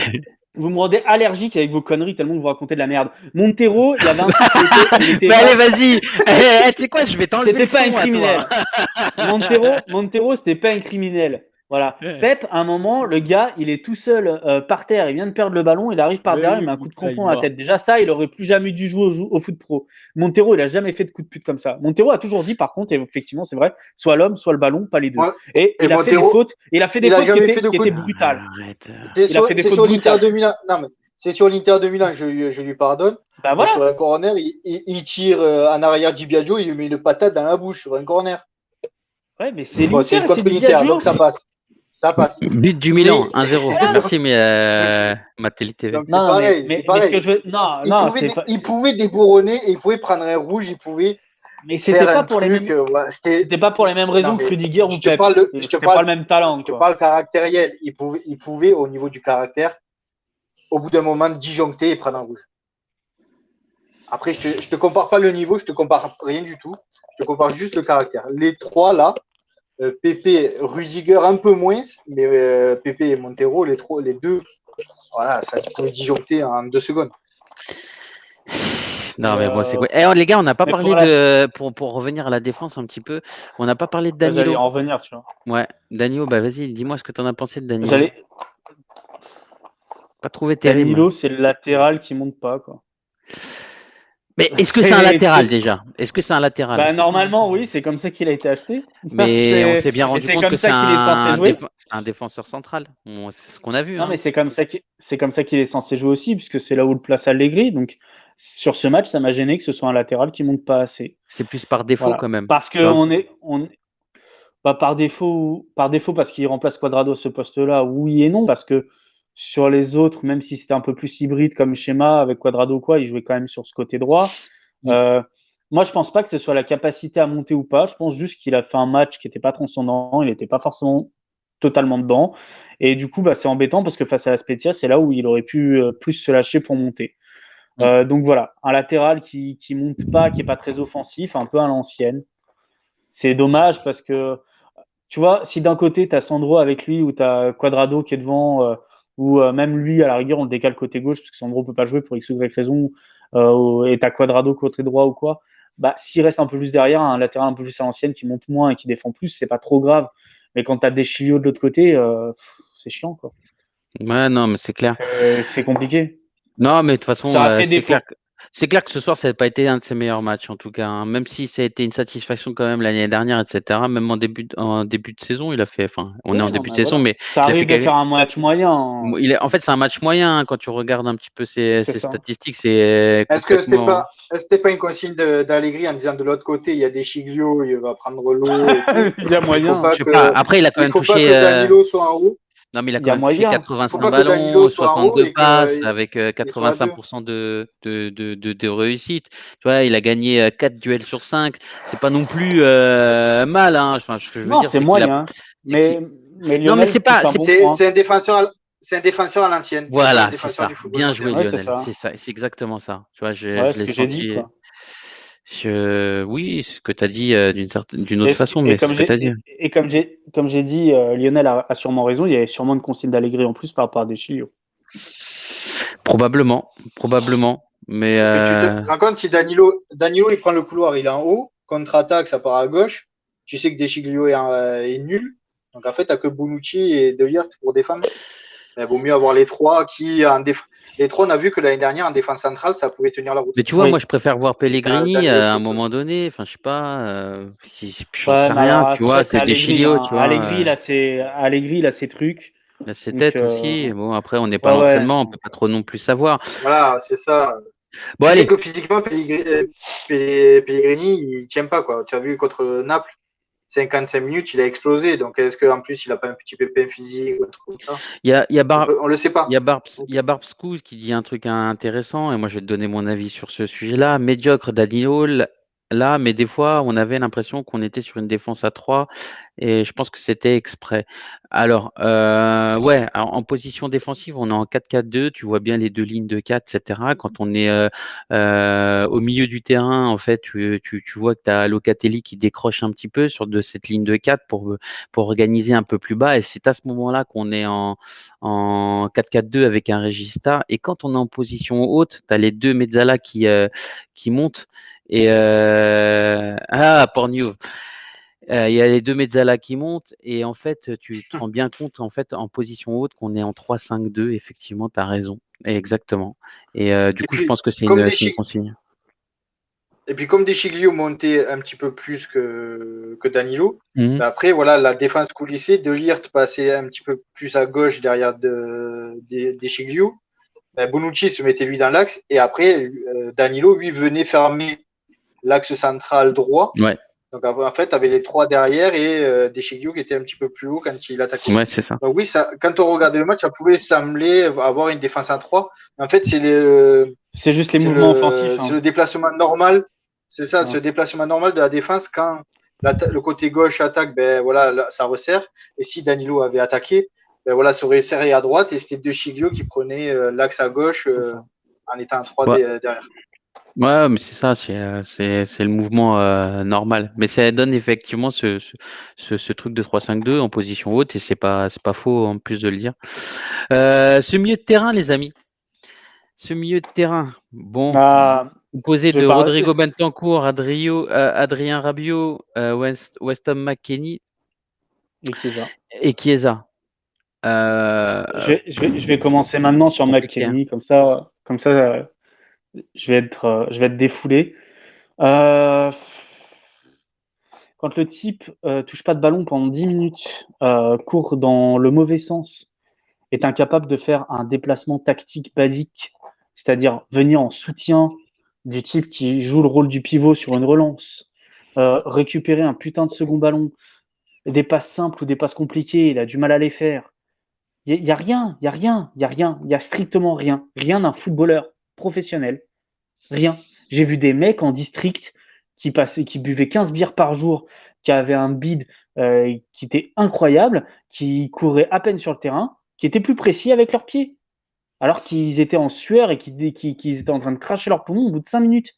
Vous me rendez allergique avec vos conneries tellement que vous racontez de la merde. Montero, il avait un truc, il était Mais allez, vas-y. Tu sais quoi, je vais t'enlever le c'était pas un son à criminel. toi. Montero, c'était pas un criminel. Voilà. Pep, à un moment, le gars, il est tout seul par terre, il vient de perdre le ballon, il arrive par derrière, il met un coup de crampon à la tête. Déjà, ça, il aurait plus jamais dû jouer au foot pro. Montero, il a jamais fait de coup de pute comme ça. Montero a toujours dit, par contre, et effectivement, c'est vrai, soit l'homme, soit le ballon, pas les deux. Ouais. Et il a fait des Montero, fautes, il a fait des il a fautes qui jamais fait de étaient coup de- brutales. Arrête. C'est Il a fait des fautes sur l'Inter brutales. de Milan. Non, mais c'est sur l'Inter de Milan, je lui pardonne. Bah Mais voilà. sur un corner, il tire en arrière Di Biagio, il lui met une patate dans la bouche sur un corner. Ouais, mais c'est Bon, l'Inter, c'est contre c'est Di l'Inter, Biagio. donc ça passe. Ça passe. But du Mais- Milan, 1-0. Voilà. Merci, Matéli TV. Donc c'est Non, pareil. mais C'est ce que pareil. je veux, non, c'est pas. Il pouvait débourronner et il pouvait prendre un rouge, il pouvait Mais c'était faire pas un pour les truc. mêmes. Ouais, C'était pas pour les mêmes raisons Non, que mais Rudiger ou je te Pep. parle de- C'était pas le même talent, je te quoi. parle caractériel. Il pouvait, au niveau du caractère, au bout d'un moment, disjoncter et prendre un rouge. Après, je te compare pas le niveau, je te compare rien du tout. Je te compare juste le caractère. Les trois là, Pepe, Rudiger un peu moins, mais Pepe et Montero, les deux, voilà, ça pouvait disjoncter en 2 secondes. Non, mais bon, c'est quoi? Les gars, on n'a pas parlé pour revenir à la défense un petit peu, on n'a pas parlé de J'allais Danilo. en revenir, tu vois. Ouais, Danilo, bah vas-y, dis-moi ce que tu en as pensé de Danilo. J'allais. Pas trouvé terrible. Danilo, c'est le latéral qui monte pas, quoi. Mais est-ce que c'est un latéral déjà? Est-ce que c'est un latéral? Bah, normalement, oui, c'est comme ça qu'il a été acheté. Mais on s'est bien rendu compte que c'est qu'il est censé jouer. un défenseur central. C'est ce qu'on a vu. Non, hein. mais c'est comme ça qu'il est censé jouer aussi, puisque c'est là où le place Allegri. Donc, sur ce match, ça m'a gêné que ce soit un latéral qui monte pas assez. C'est plus par défaut Voilà. quand même. Parce que pas par défaut, parce qu'il remplace Cuadrado à ce poste-là, oui et non, parce que sur les autres, même si c'était un peu plus hybride comme schéma avec Cuadrado ou quoi, il jouait quand même sur ce côté droit. Moi, je pense pas que ce soit la capacité à monter ou pas. Je pense juste qu'il a fait un match qui n'était pas transcendant. Il n'était pas forcément totalement dedans. Et du coup, c'est embêtant parce que face à la Spezia, c'est là où il aurait pu plus se lâcher pour monter. Donc voilà, un latéral qui monte pas, qui est pas très offensif, un peu à l'ancienne. C'est dommage parce que, tu vois, si d'un côté, tu as Sandro avec lui ou tu as Cuadrado qui est devant, ou même lui, à la rigueur, on le décale côté gauche parce que Sandro peut pas jouer pour X ou Y raison, et tu as Cuadrado côté droit ou quoi, s'il reste un peu plus derrière, un latéral un peu plus à l'ancienne qui monte moins et qui défend plus, c'est pas trop grave. Mais quand tu as des Chilio de l'autre côté, c'est chiant, quoi. Ouais, non, mais c'est clair. C'est compliqué. Non, mais de toute façon, Ça a fait défaut. c'est clair que ce soir, ça n'a pas été un de ses meilleurs matchs, en tout cas. Hein. Même si ça a été une satisfaction quand même l'année dernière, etc. Même en début de saison, il a fait. Enfin, on est en début de saison, mais ça arrive de faire un match moyen. En fait, c'est un match moyen hein, quand tu regardes un petit peu ses statistiques. C'est Est-ce que c'était pas une consigne d'Allegri en disant de l'autre côté, il y a des Chiglio, il va prendre l'eau. Il y a moyen. Après, il a quand même touché. Il faut pas que Danilo soit en haut. Non, mais il a quand même touché 85 ballons, ballons, 62 passes, avec 85% de réussite. Tu vois, il a gagné 4 duels sur 5. C'est pas non plus mal. Hein. Enfin, je veux dire, c'est moyen. Mais Lionel, non, mais c'est pas. C'est un défenseur. C'est un défenseur à l'ancienne. Voilà, c'est ça. Bien joué, ouais, Lionel. C'est exactement ça. Tu vois, je l'ai que senti. Dit, quoi. Oui, ce que tu as dit d'une autre façon, mais comme j'ai dit, Lionel a sûrement raison. Il y avait sûrement une consigne d'Allegri en plus par rapport à des Chilio. Probablement. Mais parce que tu te rends compte si Danilo il prend le couloir, il est en haut, contre-attaque, ça part à gauche. Tu sais que Deschiglio est nul. Donc en fait, tu n'as que Bonucci et De Ligt pour défendre. Il vaut mieux avoir les trois qui en défense. Les trois, on a vu que l'année dernière, en défense centrale, ça pouvait tenir la route. Mais tu vois, moi, je préfère voir Pellegrini à un moment donné. Enfin, je sais pas. J'en sais rien, tu vois, que des Chilio, tu vois. Allegri, il a ses trucs. Il a ses têtes aussi. Bon, après, on n'est pas à l'entraînement, on peut pas trop non plus savoir. Voilà, c'est ça. Bon, tu allez. sais que physiquement, Pellegrini, il tient pas, quoi. Tu as vu contre Naples, 55 minutes, il a explosé. Donc, est-ce qu'en plus, il n'a pas un petit pépin physique ou un truc comme ça on le sait pas. Il y a Barb Scoot qui dit un truc intéressant, et moi, je vais te donner mon avis sur ce sujet-là. Médiocre Danilo, là, mais des fois, on avait l'impression qu'on était sur une défense à 3, et je pense que c'était exprès. Alors, en position défensive, on est en 4-4-2, tu vois bien les deux lignes de 4, etc. Quand on est au milieu du terrain, en fait, tu vois que tu as Locatelli qui décroche un petit peu de cette ligne de 4 pour organiser un peu plus bas, et c'est à ce moment-là qu'on est en 4-4-2 avec un Regista, et quand on est en position haute, tu as les deux Mezzala qui montent, et Pornhub. il y a les 2 mezzala qui montent et en fait, tu te rends bien compte en fait en position haute qu'on est en 3-5-2. Effectivement, tu as raison. Exactement. Et du Et coup, je puis, pense que c'est comme une consigne. Comme Deschiglio montait un petit peu plus que Danilo, Mmh. après, voilà, la défense coulissée, De Ligt passait un petit peu plus à gauche derrière Deschiglio. Bonucci se mettait lui dans l'axe et après, Danilo, lui, venait fermer l'axe central droit. Ouais, Donc, en fait, avec les 3 derrière et Deschiglio qui était un petit peu plus haut quand il attaquait. ouais, c'est ça. Donc, oui, quand on regardait le match, ça pouvait sembler avoir une défense à 3. En fait, C'est juste les mouvements offensifs. c'est le déplacement normal. C'est ça, c'est Ouais. le déplacement normal de la défense quand le côté gauche attaque, ben voilà, là, ça resserre. Et si Danilo avait attaqué, ben voilà, ça aurait serré à droite et c'était De Sciglio qui prenait l'axe à gauche en étant à 3 Ouais. derrière. Ouais, mais c'est ça, c'est le mouvement normal. Mais ça donne effectivement ce truc de 3-5-2 en position haute et c'est pas faux en plus de le dire. Ce milieu de terrain, les amis. Ce milieu de terrain, bon, Ah, composé je vais de pas. Rodrigo Bentancur, Adrien Rabiot, Weston McKennie Et Chiesa. et Chiesa. Je vais commencer maintenant sur Compliqué, hein. McKennie, comme ça, je vais être défoulé. Euh, Quand le type touche pas de ballon pendant 10 minutes, court dans le mauvais sens, est incapable de faire un déplacement tactique basique, c'est-à-dire venir en soutien du type qui joue le rôle du pivot sur une relance, récupérer un putain de second ballon, des passes simples ou des passes compliquées, il a du mal à les faire. Il y a rien, il y a rien, il y a rien, il y a strictement rien, rien d'un footballeur professionnel, rien. J'ai vu des mecs en district qui buvaient 15 bières par jour, qui avaient un bide qui était incroyable, qui couraient à peine sur le terrain, qui étaient plus précis avec leurs pieds, alors qu'ils étaient en sueur et qu'ils étaient en train de cracher leurs poumons au bout de 5 minutes.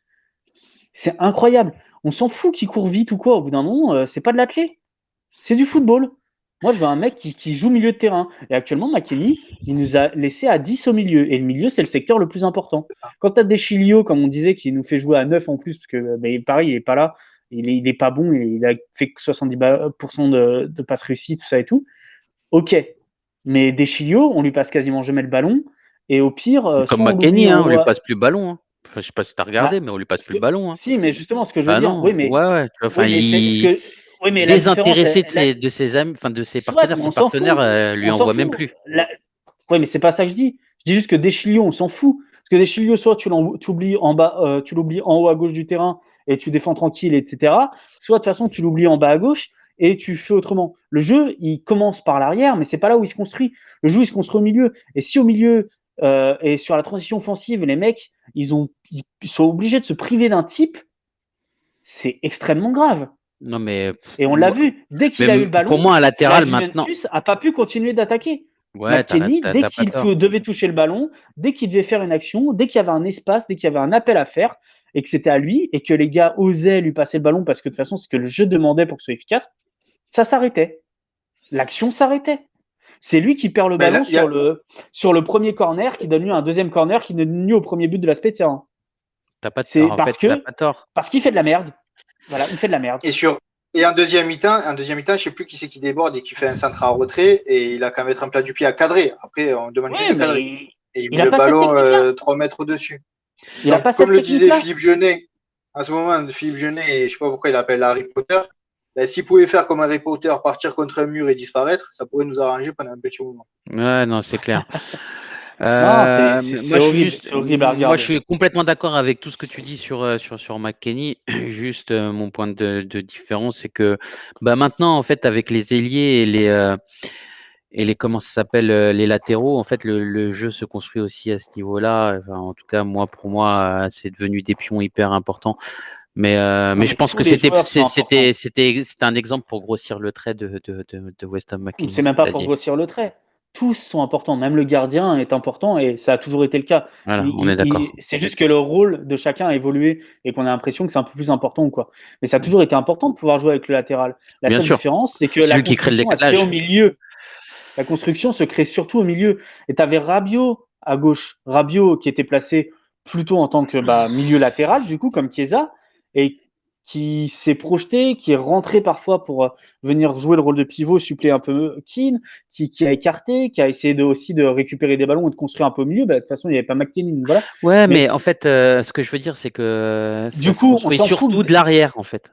C'est incroyable. On s'en fout qu'ils courent vite ou quoi. Au bout d'un moment, c'est pas de l'athlé. C'est du football. Moi, je veux un mec qui joue milieu de terrain. Et actuellement, McKennie, il nous a laissé à 10 au milieu. Et le milieu, c'est le secteur le plus important. Quand tu as des Chilio, comme on disait, qui nous fait jouer à 9 en plus, parce que pareil, il est pas là, il est pas bon, il a fait que 70% de passes réussies, tout ça et tout. Ok. Mais des Chilio, on lui passe quasiment jamais le ballon. Et au pire, Comme soit on l'oublie McKennie, en hein, on haut. lui passe plus le ballon, hein. Enfin, je sais pas si tu as regardé, Bah, mais on lui passe plus le ballon, hein. si, mais justement, ce que je veux Ah dire, non, ouais, tu vois, enfin, oui, mais c'est ce il que, oui, mais la différence, désintéressé de ses amis, enfin de ses soit, partenaires, mais ses partenaires lui on s'en envoient même fout. plus. Oui, mais c'est pas ça que je dis. Je dis juste que Deschilio, on s'en fout. Parce que Deschilio, soit tu l'oublies en bas, tu l'oublies en haut à gauche du terrain et tu défends tranquille, etc. Soit de toute façon, tu l'oublies en bas à gauche et tu fais autrement. Le jeu, il commence par l'arrière, mais c'est pas là où il se construit. Le jeu, il se construit au milieu. Et si au milieu et sur la transition offensive, les mecs, ils sont obligés de se priver d'un type, c'est extrêmement grave. Non, mais Et on l'a vu, dès qu'il a eu le pour ballon, moi, un la latéral maintenant. Juventus n'a pas pu continuer d'attaquer. Ouais, McKennie, dès t'as pas qu'il tort. devait toucher le ballon, dès qu'il devait faire une action, dès qu'il y avait un espace, dès qu'il y avait un appel à faire, et que c'était à lui, et que les gars osaient lui passer le ballon parce que de toute façon, c'est ce que le jeu demandait pour que ce soit efficace, ça s'arrêtait. L'action s'arrêtait. C'est lui qui perd le Mais ballon sur le premier corner, qui donne lieu à un deuxième corner, qui donne lieu au premier but de la Spezia. T'as pas C'est tort, en fait, t'as pas tort. parce qu'il fait de la merde. Voilà, il fait de la merde. Et en deuxième mi-temps, je sais plus qui c'est qui déborde et qui fait un centre à retrait et il a qu'à mettre un plat du pied à cadrer. Après, on demande juste de cadrer. Et il met a le pas cette ballon technique-là. 3 mètres au-dessus. Il a Donc, pas comme cette le disait technique-là. Philippe Genet, en ce moment, Philippe Genet, je sais pas pourquoi il appelle Harry Potter, ben, s'il pouvait faire comme Harry Potter, partir contre un mur et disparaître, ça pourrait nous arranger pendant un petit moment. Ouais, non, c'est clair. Non, Moi, c'est horrible, c'est horrible à moi, je regarder. suis complètement d'accord avec tout ce que tu dis sur McKennie. Juste, mon point de différence, c'est que bah, maintenant, en fait, avec les ailiers et les comment ça s'appelle, les latéraux, en fait, le jeu se construit aussi à ce niveau-là. Enfin, en tout cas, pour moi, c'est devenu des pions hyper importants. Mais Non, je mais pense tous que les joueurs sont importants. c'était un exemple pour grossir le trait de Weston McKennie, C'est ce même que tu pas as pour dit. grossir le trait. Tous sont importants. Même le gardien est important et ça a toujours été le cas. Voilà, on est d'accord. C'est juste que le rôle de chacun a évolué et qu'on a l'impression que c'est un peu plus important ou quoi. Mais ça a toujours été important de pouvoir jouer avec le latéral. La Bien seule sûr, différence, c'est que c'est la lui qui crée le construction, elle se fait au décalage. milieu. La construction se crée surtout au milieu. Et tu avais Rabiot à gauche. Rabiot qui était placé plutôt en tant que milieu latéral, du coup, comme Chiesa. Et qui s'est projeté, qui est rentré parfois pour venir jouer le rôle de pivot, suppléer un peu Keane, qui a écarté, qui a essayé aussi de récupérer des ballons et de construire un peu au milieu. De toute façon, il n'y avait pas McKennie, voilà. Ouais, Mais mais en fait, ce que je veux dire, c'est que ça du se coup, on construit s'en fout. surtout de l'arrière, en fait.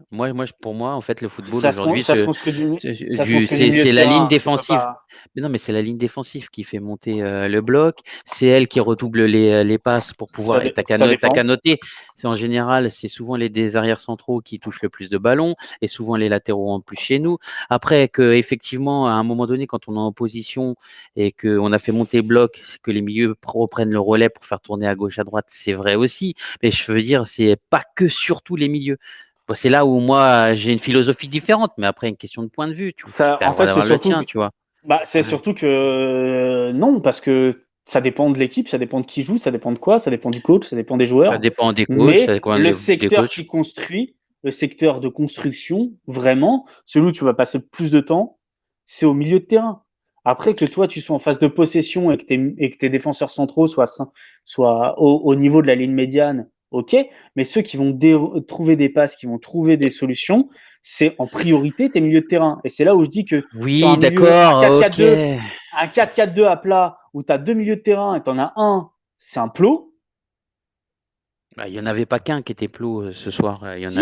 Pour moi, en fait, le football aujourd'hui, Ça se construit du milieu de c'est la ligne terrain. Tu peux défensive. pas. Mais non, mais c'est la ligne défensive qui fait monter le bloc. C'est elle qui redouble les passes pour pouvoir. Et Ça t'as qu'à dépend. noter. C'est en général, c'est souvent des arrières centraux qui touchent le plus de ballons et souvent les latéraux en plus chez nous. Après, que effectivement, à un moment donné, quand on est en position et qu'on a fait monter le bloc, que les milieux reprennent le relais pour faire tourner à gauche, à droite, c'est vrai aussi. Mais je veux dire, c'est pas que surtout les milieux. Bon, c'est là où moi j'ai une philosophie différente, mais après une question de point de vue, tu as En le droit fait, d'avoir le tien, tu vois. c'est Ouais. surtout que non, parce que ça dépend de l'équipe, ça dépend de qui joue, ça dépend de quoi, ça dépend du coach, ça dépend des Ça joueurs. dépend des coachs, ça Mais dépend le des secteur coachs. qui construit, le secteur de construction, vraiment, celui où tu vas passer le plus de temps, c'est au milieu de terrain. Après que toi, tu sois en phase de possession et que tes défenseurs centraux soient au niveau de la ligne médiane, ok. Mais ceux qui vont trouver des passes, qui vont trouver des solutions, c'est en priorité tes milieux de terrain. Et c'est là où je dis que sur Oui, d'accord, ok. un 4-4-2 à plat, où tu as deux milieux de terrain et tu en as un, c'est un plot. Bah, il n'y en avait pas qu'un qui était plot ce soir. Si. Il y en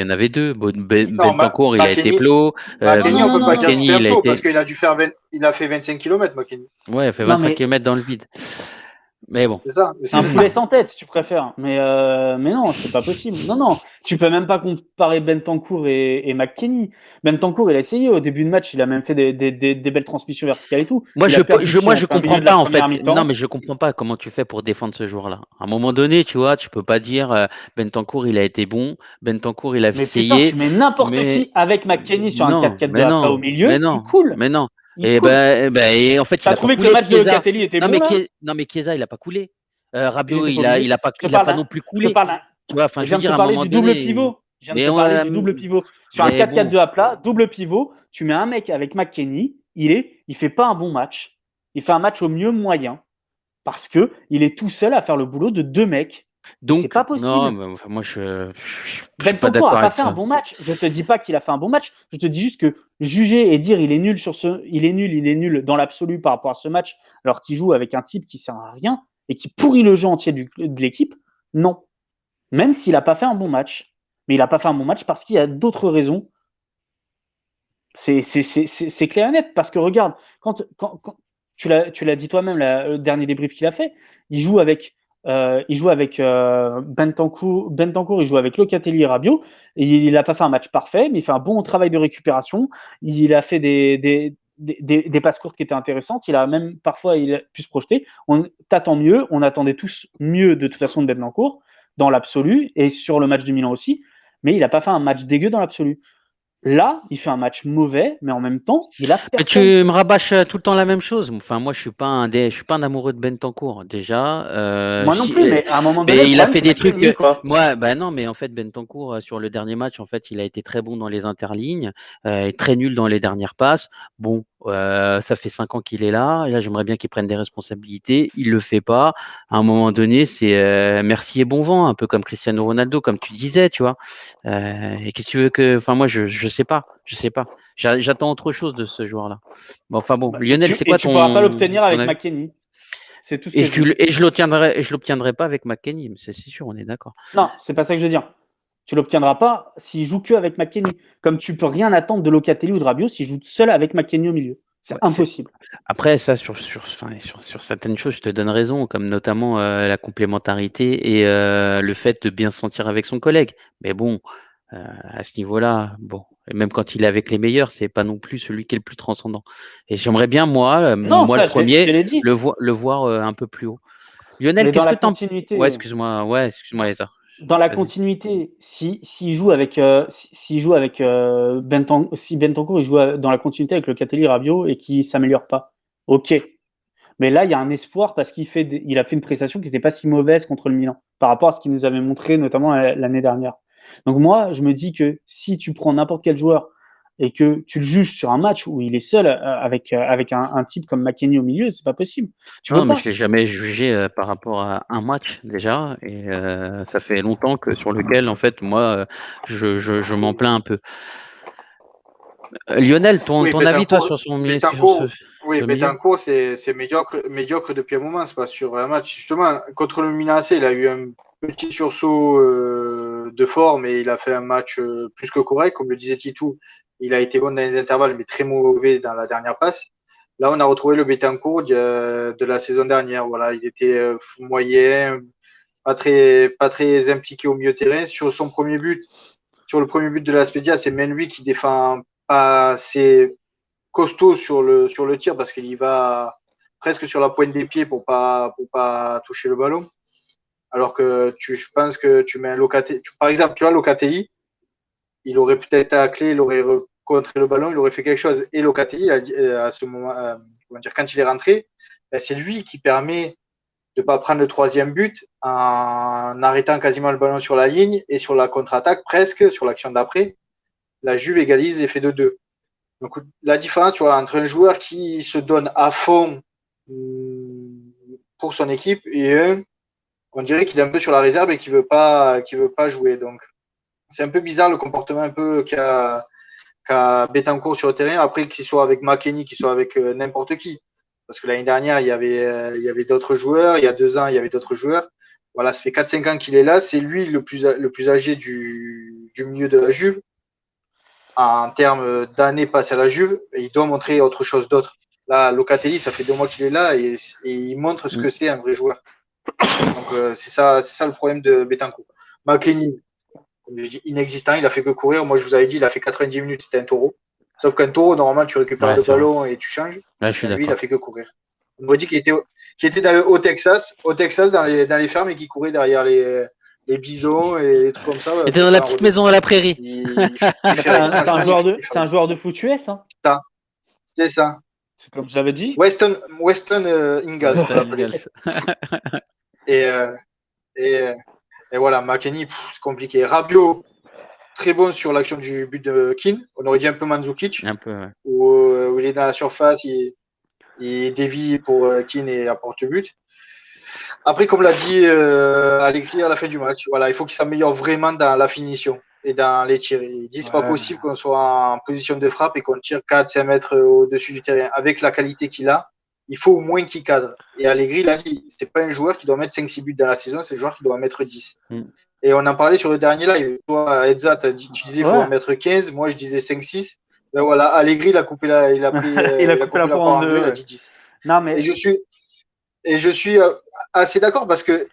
avait deux. Non, Bentancur, il a été McKennie, plot. Non, McKennie, non, on non, peut non, pas non. dire que c'était Kenny, un il a plot parce été. qu'il a dû il a fait 25 km, McKennie. Ouais, il fait Non, 25 mais km dans le vide. Mais bon. C'est ça. c'est un poulet sans tête, si tu préfères. Mais non, c'est pas possible. Non, non. Tu peux même pas comparer Bentancur et McKennie. Bentancur, il a essayé au début de match, il a même fait des belles transmissions verticales et tout. Moi, Il a perdu le pied je en plein comprends milieu de la pas en fait. première Non, mi-temps. mais je comprends pas comment tu fais pour défendre ce joueur-là. À un moment donné, tu vois, tu peux pas dire Bentancur, il a été bon, Bentancur, il a Mais putain, essayé, tu mets n'importe mais qui avec McKennie sur un non, 4-4-2 à plat au milieu, il coule. mais non. Il coule. Et en fait, il T'as a pas trouvé que le coulé match de Chiesa. Locatelli était Non, bon, là? Non, mais Chiesa, il a pas coulé. Il Rabiot, était pas obligé. il a pas non plus Je te coulé. parle d'un. Tu vois, enfin, Je je veux viens de te dire, à un parler moment du double donné. pivot. Je viens de Mais, te parler du double pivot. Sur un mais bon. 4-4-2 à plat, double pivot, tu mets un mec avec McKennie, il fait pas un bon match. Il fait un match au mieux moyen parce que il est tout seul à faire le boulot de deux mecs. Et c'est Donc, pas non, possible. mais, enfin, moi, je suis pas Bentancur a d'accord pas avec fait un toi. bon match. Je te dis pas qu'il a fait un bon match. Je te dis juste que juger et dire il est nul dans l'absolu par rapport à ce match, alors qu'il joue avec un type qui sert à rien et qui pourrit le jeu entier de l'équipe, non. Même s'il n'a pas fait un bon match. Mais il n'a pas fait un bon match parce qu'il y a d'autres raisons. C'est clair et net. Parce que regarde, quand tu l'as dit toi-même, le dernier débrief qu'il a fait, il joue avec Bentancur, il joue avec Locatelli et Rabiot. Et il n'a pas fait un match parfait, mais il fait un bon travail de récupération. Il a fait des passes courtes qui étaient intéressantes. Il a même parfois il a pu se projeter. On t'attend mieux. On attendait tous mieux de toute façon de Bentancur dans l'absolu et sur le match du Milan aussi. Mais il n'a pas fait un match dégueu dans l'absolu. Là, il fait un match mauvais, mais en même temps, il a Mais personne. tu me rabâches tout le temps la même chose. Enfin, moi, je suis pas un amoureux de Bentancur. Déjà, Moi non plus, mais à un moment donné, le mais il a problème, fait c'est des trucs. McKennie, quoi. Moi, bah non, mais en fait, Bentancur sur le dernier match, en fait, il a été très bon dans les interlignes, et très nul dans les dernières passes. Bon, ça fait 5 ans qu'il est là. Et là, j'aimerais bien qu'il prenne des responsabilités. Il le fait pas. À un moment donné, c'est merci et bon vent, un peu comme Cristiano Ronaldo, comme tu disais, tu vois. Et qu'est-ce que tu veux que, enfin, moi, je sais pas, je sais pas. J'attends autre chose de ce joueur-là. Bon, enfin bon, Lionel, c'est Et quoi tu pourras pas l'obtenir ton avec avis? McKennie. C'est tout ce que je dis. Et je l'obtiendrai pas avec McKennie, mais c'est sûr, on est d'accord. Non, c'est pas ça que je veux dire. Tu l'obtiendras pas s'il joue que avec McKennie. Comme tu peux rien attendre de Locatelli ou de Rabiot s'il joue seul avec McKennie au milieu. C'est Ouais, impossible. après, ça, enfin, sur certaines choses, je te donne raison, comme notamment la complémentarité et le fait de bien se sentir avec son collègue. Mais bon, à ce niveau-là, bon, et même quand il est avec les meilleurs, c'est pas non plus celui qui est le plus transcendant. Et j'aimerais bien, Non, moi le ça, je te premier, l'ai dit. le voir un peu plus haut. Lionel, Mais dans qu'est-ce la que t'en... continuité, Ouais, excuse-moi, Eza. dans la Vas-y. continuité, s'il joue avec, s'il joue avec si Bentancur il joue dans la continuité avec Locatelli Rabiot et qui s'améliore pas, ok. Mais là, il y a un espoir parce il a fait une prestation qui n'était pas si mauvaise contre le Milan par rapport à ce qu'il nous avait montré, notamment l'année dernière. Donc moi, je me dis que si tu prends n'importe quel joueur et que tu le juges sur un match où il est seul avec un type comme McKennie au milieu, c'est pas possible. Tu peux Non, mais pas. je l'ai jamais jugé par rapport à un match déjà, et ça fait longtemps que sur lequel, en fait, moi, je m'en plains un peu. Lionel, ton Oui, avis, toi, sur ce milieu? Betancourt, c'est médiocre depuis un moment. C'est pas sur un match. Justement, contre le Milan AC, il a eu un petit sursaut de forme et il a fait un match plus que correct. Comme le disait Titou, il a été bon dans les intervalles, mais très mauvais dans la dernière passe. Là, on a retrouvé le Betancourt de la saison dernière. Voilà, il était moyen, pas très impliqué au milieu de terrain. Sur le premier but de la Spezia, c'est même lui qui défend pas assez costaud sur le tir parce qu'il y va presque sur la pointe des pieds pour pas toucher le ballon. Alors que je pense que tu mets un Locatelli, par exemple, tu vois Locatelli, il aurait peut-être taclé, il aurait contré le ballon, il aurait fait quelque chose. Et Locatelli, à ce moment, quand il est rentré, c'est lui qui permet de ne pas prendre le troisième but en arrêtant quasiment le ballon sur la ligne et sur la contre-attaque, presque, sur l'action d'après. La Juve égalise et fait 2-2. Donc, la différence, tu vois, entre un joueur qui se donne à fond pour son équipe et un, on dirait qu'il est un peu sur la réserve et qu'il veut pas jouer. Donc, c'est un peu bizarre le comportement un peu qu'a Betancourt sur le terrain. Après, qu'il soit avec McKennie, qu'il soit avec n'importe qui. Parce que l'année dernière, il y avait d'autres joueurs. Il y a 2 ans, il y avait d'autres joueurs. Voilà, ça fait 4-5 ans qu'il est là. C'est lui le plus âgé du milieu de la Juve. En termes d'années passées à la Juve, il doit montrer autre chose d'autre. Là, Locatelli, ça fait 2 mois qu'il est là et il montre ce que c'est un vrai joueur. Donc, c'est ça le problème de Betancourt. McKennie, comme je dis, inexistant, il a fait que courir. Moi, je vous avais dit, il a fait 90 minutes, c'était un taureau. Sauf qu'un taureau, normalement, tu récupères le ballon et tu changes. Là, je suis Lui, il d'accord. a fait que courir. On m'a dit qu'il était au Texas dans les fermes et qu'il courait derrière les bisons et les trucs comme ça. Il était dans la petite maison à la prairie. C'est un joueur de foot US, hein. C'était ça. C'est comme je l'avais dit. Weston Ingalls, on l'appelait. Et voilà, McKennie, c'est compliqué. Rabiot, très bon sur l'action du but de Keane. On aurait dit un peu Mandzukic. Un peu, ouais. Où il est dans la surface, il dévie pour Keane et apporte le but. Après, comme l'a dit Allegri à la fin du match, voilà, il faut qu'il s'améliore vraiment dans la finition et dans les tirs. Il dit c'est pas possible qu'on soit en position de frappe et qu'on tire 4-5 mètres au-dessus du terrain. Avec la qualité qu'il a, il faut au moins qu'il cadre. Et Allegri l'a dit, c'est pas un joueur qui doit mettre 5-6 buts dans la saison, c'est un joueur qui doit en mettre 10. Et on en parlait sur le dernier live. Toi, Edza, tu disais qu'il faut en mettre 15. Moi, je disais 5-6. Ben voilà, Allegri, il a coupé la part en deux, il a dit 10. Non, mais... Et je suis assez d'accord parce que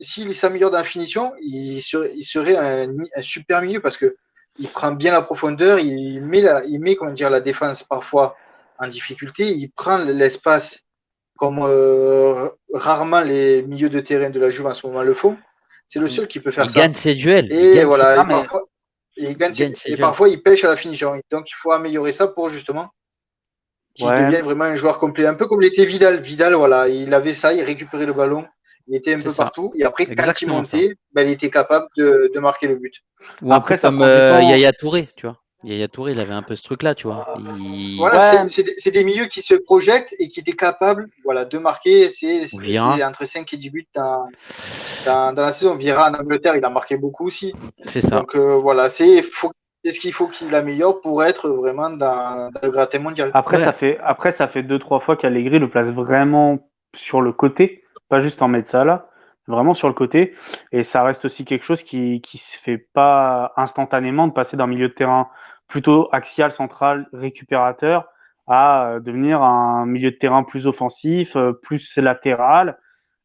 s'il s'améliore dans la finition, il serait un super milieu parce que il prend bien la profondeur, il met comment dire, la défense parfois en difficulté, il prend l'espace comme rarement les milieux de terrain de la Juve en ce moment le font. C'est le seul qui peut faire ça. Il gagne ses duels. Et voilà, parfois il pêche à la finition. Donc il faut améliorer ça pour justement qu'il devienne vraiment un joueur complet. Un peu comme l'était Vidal. Vidal, voilà, il avait ça, il récupérait le ballon, il était un peu partout. Et après, quand il montait, il était capable de marquer le but. Ou après, comme Yaya Touré, tu vois. Yaya Touré, il avait un peu ce truc-là, tu vois. Voilà, c'est des milieux qui se projettent et qui étaient capables de marquer. C'est entre 5 et 10 buts dans la saison. Vieira en Angleterre, il a marqué beaucoup aussi. C'est ça. Donc voilà, c'est ce qu'il faut qu'il améliore pour être vraiment dans le gratin mondial. Après, ça fait 2-3 fois qu'Allegri le place vraiment sur le côté, pas juste en Mezzala, vraiment sur le côté. Et ça reste aussi quelque chose qui se fait pas instantanément de passer d'un milieu de terrain plutôt axial, central, récupérateur à devenir un milieu de terrain plus offensif, plus latéral.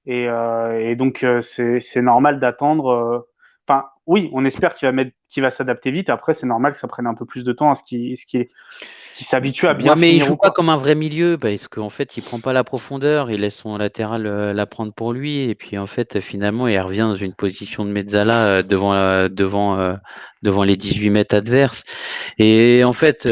Et donc, c'est normal d'attendre. Enfin, oui, on espère qu'il va s'adapter vite. Après, c'est normal que ça prenne un peu plus de temps à ce qu'il s'habitue à bien mais finir. Il joue pas comme un vrai milieu parce qu'en fait, il prend pas la profondeur. Il laisse son latéral la prendre pour lui. Et puis, en fait, finalement, il revient dans une position de mezzala devant les 18 mètres adverses. Et en fait,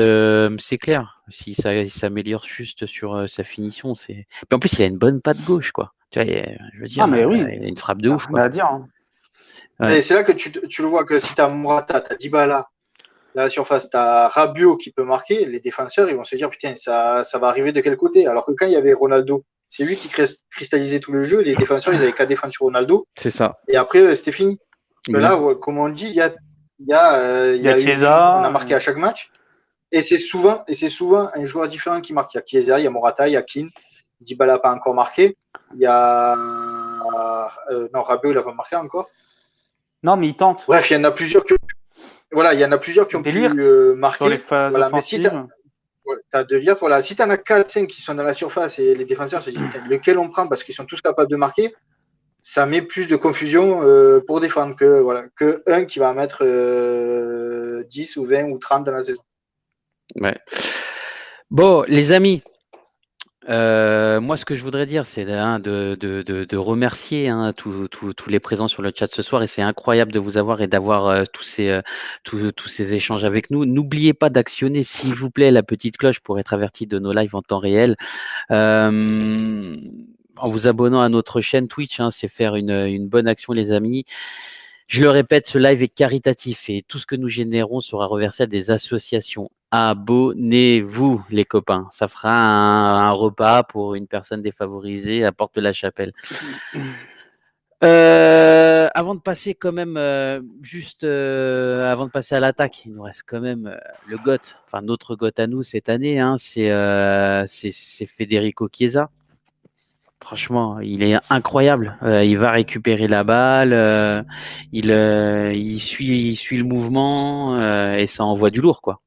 c'est clair. Si ça s'améliore juste sur sa finition, c'est. Puis en plus, il a une bonne patte gauche, quoi. Tu vois, je veux dire, mais oui. il a une frappe de ouf, quoi. À dire, hein. Ouais. Et c'est là que tu le vois que si tu as Morata, tu as Dybala, dans la surface, tu as Rabiot qui peut marquer, les défenseurs, ils vont se dire, putain, ça va arriver de quel côté? Alors que quand il y avait Ronaldo, c'est lui qui cristallisait tout le jeu, les défenseurs, ils avaient qu'à défendre sur Ronaldo, C'est ça. et après, c'était fini. Parce que là, comme on dit, il y a Chiesa, on a marqué à chaque match, et c'est souvent un joueur différent qui marque. Il y a Chiesa, il y a Morata, il y a Keane, Dybala pas encore marqué, il y a non, Rabiot, il a pas marqué encore. non, mais il tente. Bref, il y en a plusieurs qui ont Délire pu marquer. sur les phases Voilà, mais si offensives. t'as De Ligt, voilà, si t'en as 4-5 qui sont dans la surface et les défenseurs se disent putain, lequel on prend parce qu'ils sont tous capables de marquer, ça met plus de confusion pour défendre que un qui va en mettre 10 ou 20 ou 30 dans la saison. Ouais. Bon, les amis, moi, ce que je voudrais dire, c'est de remercier tous les présents sur le chat ce soir. Et c'est incroyable de vous avoir et d'avoir tous ces échanges avec nous. N'oubliez pas d'actionner, s'il vous plaît, la petite cloche pour être averti de nos lives en temps réel. En vous abonnant à notre chaîne Twitch, c'est faire une bonne action, les amis. Je le répète, ce live est caritatif et tout ce que nous générons sera reversé à des associations. Abonnez-vous, les copains. Ça fera un repas pour une personne défavorisée à Porte de la Chapelle. Avant de passer quand même, avant de passer à l'attaque, il nous reste quand même le GOAT, enfin notre GOAT à nous cette année, c'est Federico Chiesa. Franchement, il est incroyable. Il va récupérer la balle, il suit le mouvement et ça envoie du lourd, quoi.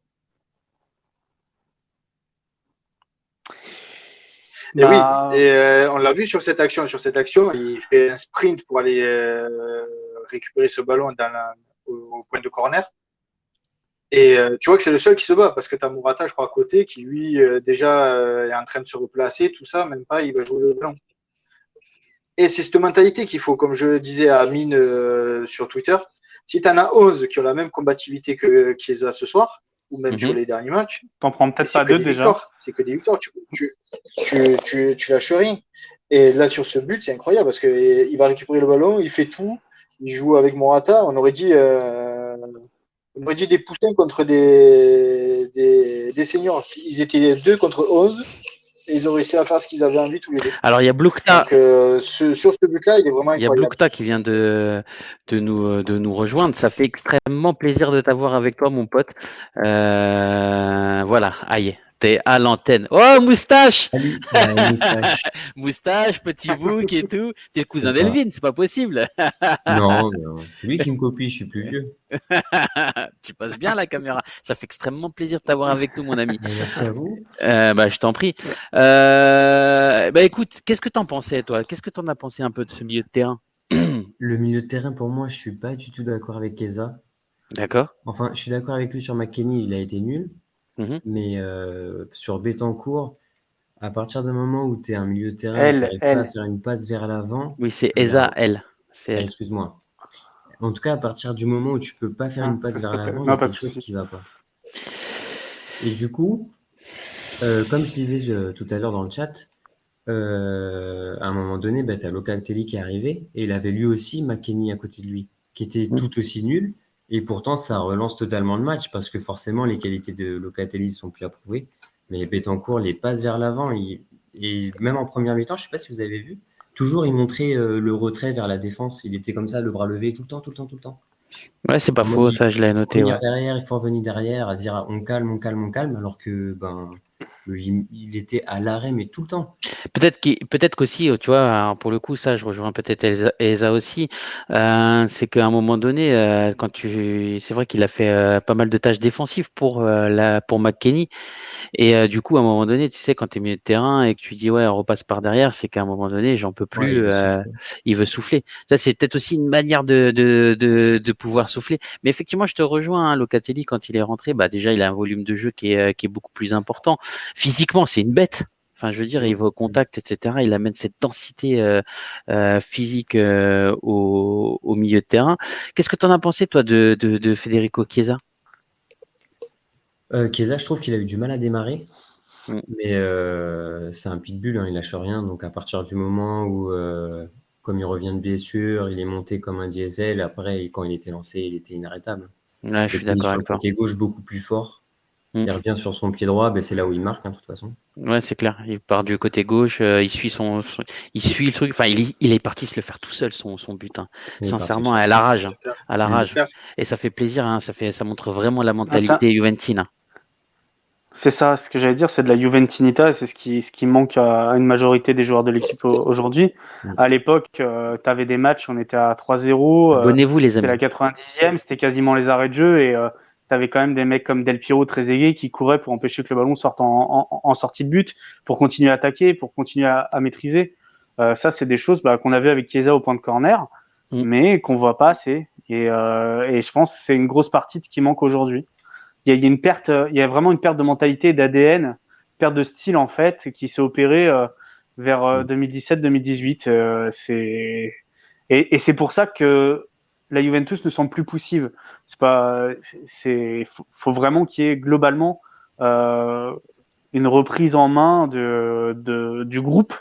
Et oui, et on l'a vu sur cette action. Sur cette action, il fait un sprint pour aller récupérer ce ballon au point de corner. Et tu vois que c'est le seul qui se bat parce que tu as Morata, je crois, à côté, qui lui déjà est en train de se replacer, tout ça, même pas, il va jouer le ballon. Et c'est cette mentalité qu'il faut, comme je disais à Amine sur Twitter. Si tu en as 11 qui ont la même combativité que Chiesa ce soir, ou même sur les derniers matchs, t'en prends peut-être pas deux déjà. C'est que des victoires. Tu lâches rien. Et là, sur ce but, c'est incroyable parce qu'il va récupérer le ballon, il fait tout, il joue avec Morata. On aurait dit des poussins contre des seniors. Ils étaient 2 contre 11 et ils ont réussi à faire ce qu'ils avaient envie tous les deux. Alors, il y a Blukta. Donc, sur ce but-là, il est vraiment incroyable. Il y a Blukta qui vient de nous rejoindre. Ça fait extrêmement plaisir de t'avoir avec toi, mon pote. Voilà, aïe. T'es à l'antenne. Oh, moustache! Salut, ouais, moustache. Moustache, petit bouc et tout. T'es le cousin d'Elvin, c'est pas possible. Non, c'est lui qui me copie, je suis plus vieux. Tu passes bien la caméra. Ça fait extrêmement plaisir de t'avoir avec nous, mon ami. Merci à vous. Je t'en prie. Écoute, qu'est-ce que t'en pensais, toi? Qu'est-ce que t'en as pensé un peu de ce milieu de terrain? Le milieu de terrain, pour moi, je suis pas du tout d'accord avec Chiesa. D'accord. Enfin, je suis d'accord avec lui sur McKennie, il a été nul. Mais sur Betancourt, à partir du moment où tu es un milieu de terrain, tu n'arrives pas à faire une passe vers l'avant. Oui, c'est Eza, elle. Excuse-moi. En tout cas, à partir du moment où tu peux pas faire une passe vers l'avant, il y a quelque chose qui va pas. Et du coup, comme je disais tout à l'heure dans le chat, à un moment donné, tu as Locatelli qui est arrivé et il avait lui aussi McKennie à côté de lui, qui était tout aussi nul. Et pourtant, ça relance totalement le match parce que forcément, les qualités de Locatelli sont plus approuvées. Mais Betancourt, les passes vers l'avant, et même en première mi-temps, je sais pas si vous avez vu, toujours il montrait le retrait vers la défense. Il était comme ça, le bras levé tout le temps. Ouais, c'est pas faux, ça je l'ai noté. Il faut revenir derrière, à dire on calme, alors que il était à l'arrêt, mais tout le temps. Peut-être qu'aussi, tu vois, alors pour le coup, ça, je rejoins peut-être Eza aussi. C'est qu'à un moment donné, c'est vrai qu'il a fait pas mal de tâches défensives pour McKennie. Et du coup, à un moment donné, tu sais, quand tu es milieu de terrain et que tu dis ouais, on repasse par derrière, c'est qu'à un moment donné, j'en peux plus. Il veut souffler. Ça, c'est peut-être aussi une manière de pouvoir souffler. Mais effectivement, je te rejoins. Locatelli, quand il est rentré, déjà, il a un volume de jeu qui est beaucoup plus important. Physiquement, c'est une bête. Enfin, je veux dire, il va au contact, etc. Il amène cette densité physique au milieu de terrain. Qu'est-ce que tu en as pensé, toi, de Federico Chiesa? Chiesa, je trouve qu'il a eu du mal à démarrer. Mais c'est un pitbull, il lâche rien. Donc, à partir du moment où, comme il revient de blessure, il est monté comme un diesel. Après, quand il était lancé, il était inarrêtable. Ouais, je suis d'accord sur le avec toi. côté gauche beaucoup plus fort. Il revient sur son pied droit, c'est là où il marque, de toute façon. Ouais, c'est clair. Il part du côté gauche, il suit il suit le truc. Enfin, il est parti se le faire tout seul, son but. Hein. Sincèrement, à la rage. À la rage. Et ça fait plaisir, hein. Ça montre vraiment la mentalité juventine. C'est ça, ce que j'allais dire, c'est de la Juventinita, et c'est ce qui manque à une majorité des joueurs de l'équipe aujourd'hui. À l'époque, tu avais des matchs, on était à 3-0. Abonnez-vous, les amis. C'était la 90e, c'était quasiment les arrêts de jeu, et tu avais quand même des mecs comme Del Piero, Trezeguet, qui couraient pour empêcher que le ballon sorte en sortie de but, pour continuer à attaquer, pour continuer à maîtriser. Ça, c'est des choses qu'on avait avec Chiesa au point de corner, mais qu'on voit pas assez. Et je pense que c'est une grosse partie qui manque aujourd'hui. Il y a une perte, il y a vraiment une perte de mentalité, d'ADN, perte de style en fait, qui s'est opérée vers 2017-2018. Et c'est pour ça que la Juventus ne semble plus poussive. Faut vraiment qu'il y ait globalement une reprise en main du groupe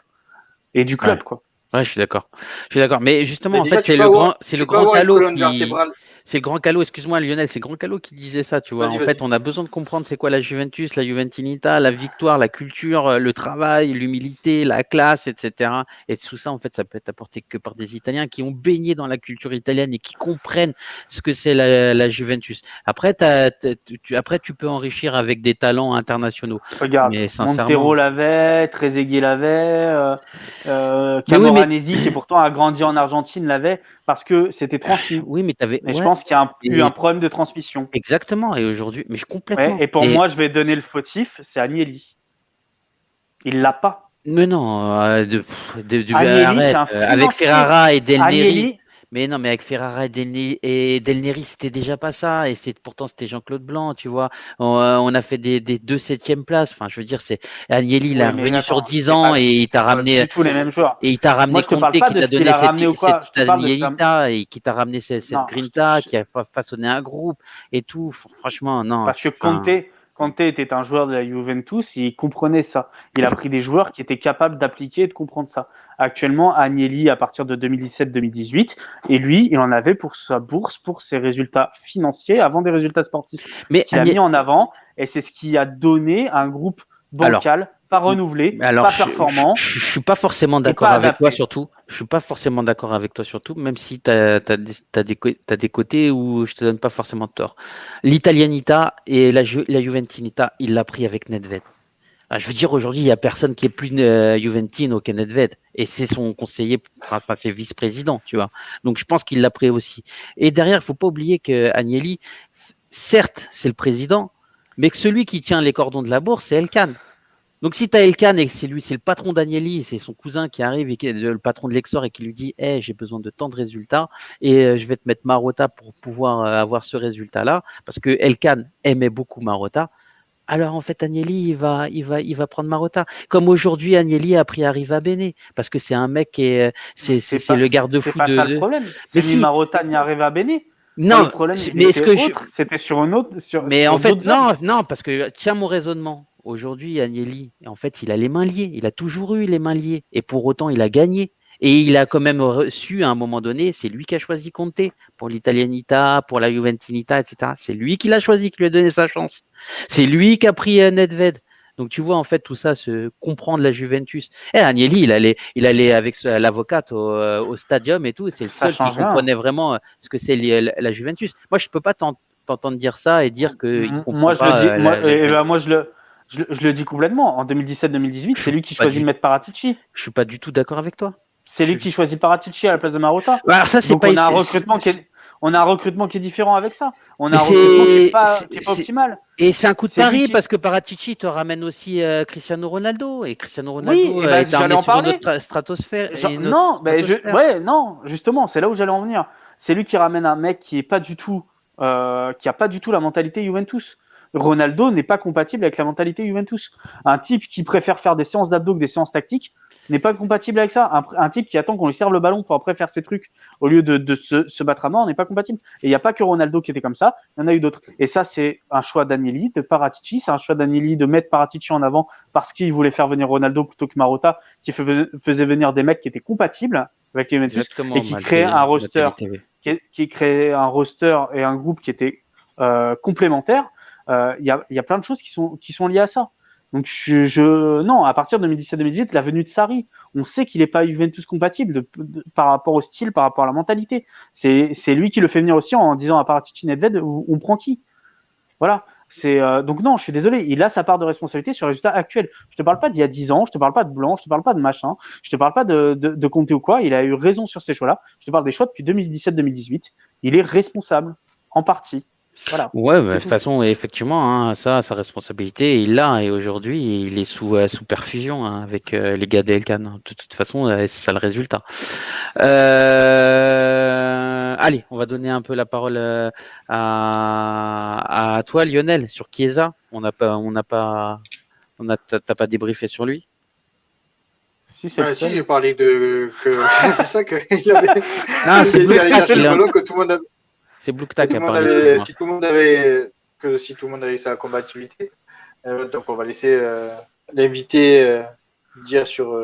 et du club, quoi. Ouais, je suis d'accord. Mais justement, en fait, c'est le grand Calot qui. C'est le grand Calot, excuse-moi Lionel, c'est le grand Calot qui disait ça, tu vois. En fait, on a besoin de comprendre c'est quoi la Juventus, la Juventinita, la victoire, la culture, le travail, l'humilité, la classe, etc. Et tout ça, en fait, ça peut être apporté que par des Italiens qui ont baigné dans la culture italienne et qui comprennent ce que c'est la Juventus. Après, tu peux enrichir avec des talents internationaux. Regarde, mais sincèrement... Montero l'avait, Trezeguet l'avait, Camoranesi qui pourtant a grandi en Argentine l'avait parce que c'était transmis. Oui, mais je pense qu'il y a eu un problème de transmission. Exactement. Et aujourd'hui, mais complètement. Ouais, et pour moi, je vais donner le fautif, c'est Agnelli. Il l'a pas. Mais non, Agnelli, arrête, avec Ferrara et Del Neri. Agnelli, mais non, mais avec Ferrara et Del Neri, c'était déjà pas ça. Et pourtant, c'était Jean-Claude Blanc, tu vois. On a fait des 2 7e places. Enfin, je veux dire, Agnelli, il est revenu sur 10 ans et il t'a ramené. Du tout les mêmes joueurs. Et il t'a ramené Conte qui t'a donné cette Agnellita et qui t'a ramené cette Grinta, qui a façonné un groupe et tout. Franchement, non. Parce que Conte était un joueur de la Juventus, il comprenait ça. Il a pris des joueurs qui étaient capables d'appliquer et de comprendre ça. Actuellement, Agnelli, à partir de 2017-2018, et lui, il en avait pour sa bourse, pour ses résultats financiers, avant des résultats sportifs. Il a mis en avant, et c'est ce qui a donné un groupe bancal, pas renouvelé, pas performant. Je suis pas forcément d'accord avec toi, surtout. Je suis pas forcément d'accord avec toi, surtout, même si tu as des côtés où je te donne pas forcément tort. L'Italianita et la Juventinita, il l'a pris avec Nedved. Je veux dire, aujourd'hui, il n'y a personne qui est plus Juventino que Nedved. Et c'est son conseiller, enfin, c'est vice-président, tu vois. Donc, je pense qu'il l'a pris aussi. Et derrière, il faut pas oublier que Agnelli, certes, c'est le président, mais que celui qui tient les cordons de la bourse, c'est Elkann. Donc, si tu as Elkann et que c'est le patron d'Agnelli, c'est son cousin qui arrive et qui est le patron de l'Exor et qui lui dit hey, j'ai besoin de tant de résultats et je vais te mettre Marotta pour pouvoir avoir ce résultat-là, parce que Elkann aimait beaucoup Marotta. Alors en fait, Agnelli, il va prendre Marotta. Comme aujourd'hui, Agnelli a pris Arriva Bene, parce que c'est un mec qui est le garde-fou de. C'est pas ça le problème. Mais si Marotta n'y Arriva Bene. Non, le problème, mais est-ce que c'était sur une autre. Mais en fait, non, parce que tiens mon raisonnement. Aujourd'hui, Agnelli, en fait, il a les mains liées. Il a toujours eu les mains liées, et pour autant, il a gagné. Et il a quand même su à un moment donné, c'est lui qui a choisi Conte pour l'Italianita, pour la Juventinita, etc. C'est lui qui l'a choisi, qui lui a donné sa chance. C'est lui qui a pris Nedved. Donc tu vois en fait tout ça se comprendre la Juventus. Agnelli, il allait avec l'avocate au stadium et tout. C'est le seul qui comprenait vraiment ce que c'est la Juventus. Moi, je peux pas t'entendre dire ça et dire que moi je le dis complètement. En 2017-2018, c'est lui qui choisit de mettre Paratici. Je suis pas du tout d'accord avec toi. C'est lui qui choisit Paratici à la place de Marotta. Alors ça, c'est donc pas. On a un recrutement qui est différent avec ça. On a un recrutement qui est pas optimal. Et c'est un coup de pari parce que Paratici te ramène aussi Cristiano Ronaldo et Cristiano Ronaldo est emmené sur notre stratosphère. Non, justement, c'est là où j'allais en venir. C'est lui qui ramène un mec qui est pas du tout, qui a pas du tout la mentalité Juventus. Ronaldo n'est pas compatible avec la mentalité Juventus. Un type qui préfère faire des séances d'abdos que des séances tactiques n'est pas compatible avec ça. Un type qui attend qu'on lui serve le ballon pour après faire ses trucs au lieu de se battre à mort n'est pas compatible. Et il n'y a pas que Ronaldo qui était comme ça, il y en a eu d'autres. Et ça, c'est un choix d'Agnelli, de Paratici, c'est un choix d'Agnelli de mettre Paratici en avant parce qu'il voulait faire venir Ronaldo plutôt que Marotta, qui faisait venir des mecs qui étaient compatibles avec les Juventus et qui créait un roster, qui créait un roster et un groupe qui était complémentaires, il y a plein de choses qui sont liées à ça. Donc non, à partir de 2017-2018, la venue de Sarri, on sait qu'il n'est pas Juventus compatible par rapport au style, par rapport à la mentalité. C'est lui qui le fait venir aussi en disant à Paratici, Nedved, on prend qui? Voilà. Donc non, je suis désolé, il a sa part de responsabilité sur le résultat actuel. Je te parle pas d'il y a 10 ans, je te parle pas de Blanc, je te parle pas de machin, je te parle pas de Conte ou quoi. Il a eu raison sur ces choix-là. Je te parle des choix depuis 2017-2018. Il est responsable en partie. Voilà. Ouais, de toute façon, effectivement, sa responsabilité, il l'a, et aujourd'hui, il est sous perfusion avec les gars d'Elkan. De toute façon, c'est ça le résultat. Allez, on va donner un peu la parole à toi, Lionel, sur Chiesa. T'as pas débriefé sur lui? Si, j'ai parlé de c'est ça que il avait. C'est que tout le monde avait. C'est Bloukta qui a parlé. Si tout le monde avait sa combativité, donc on va laisser l'invité dire sur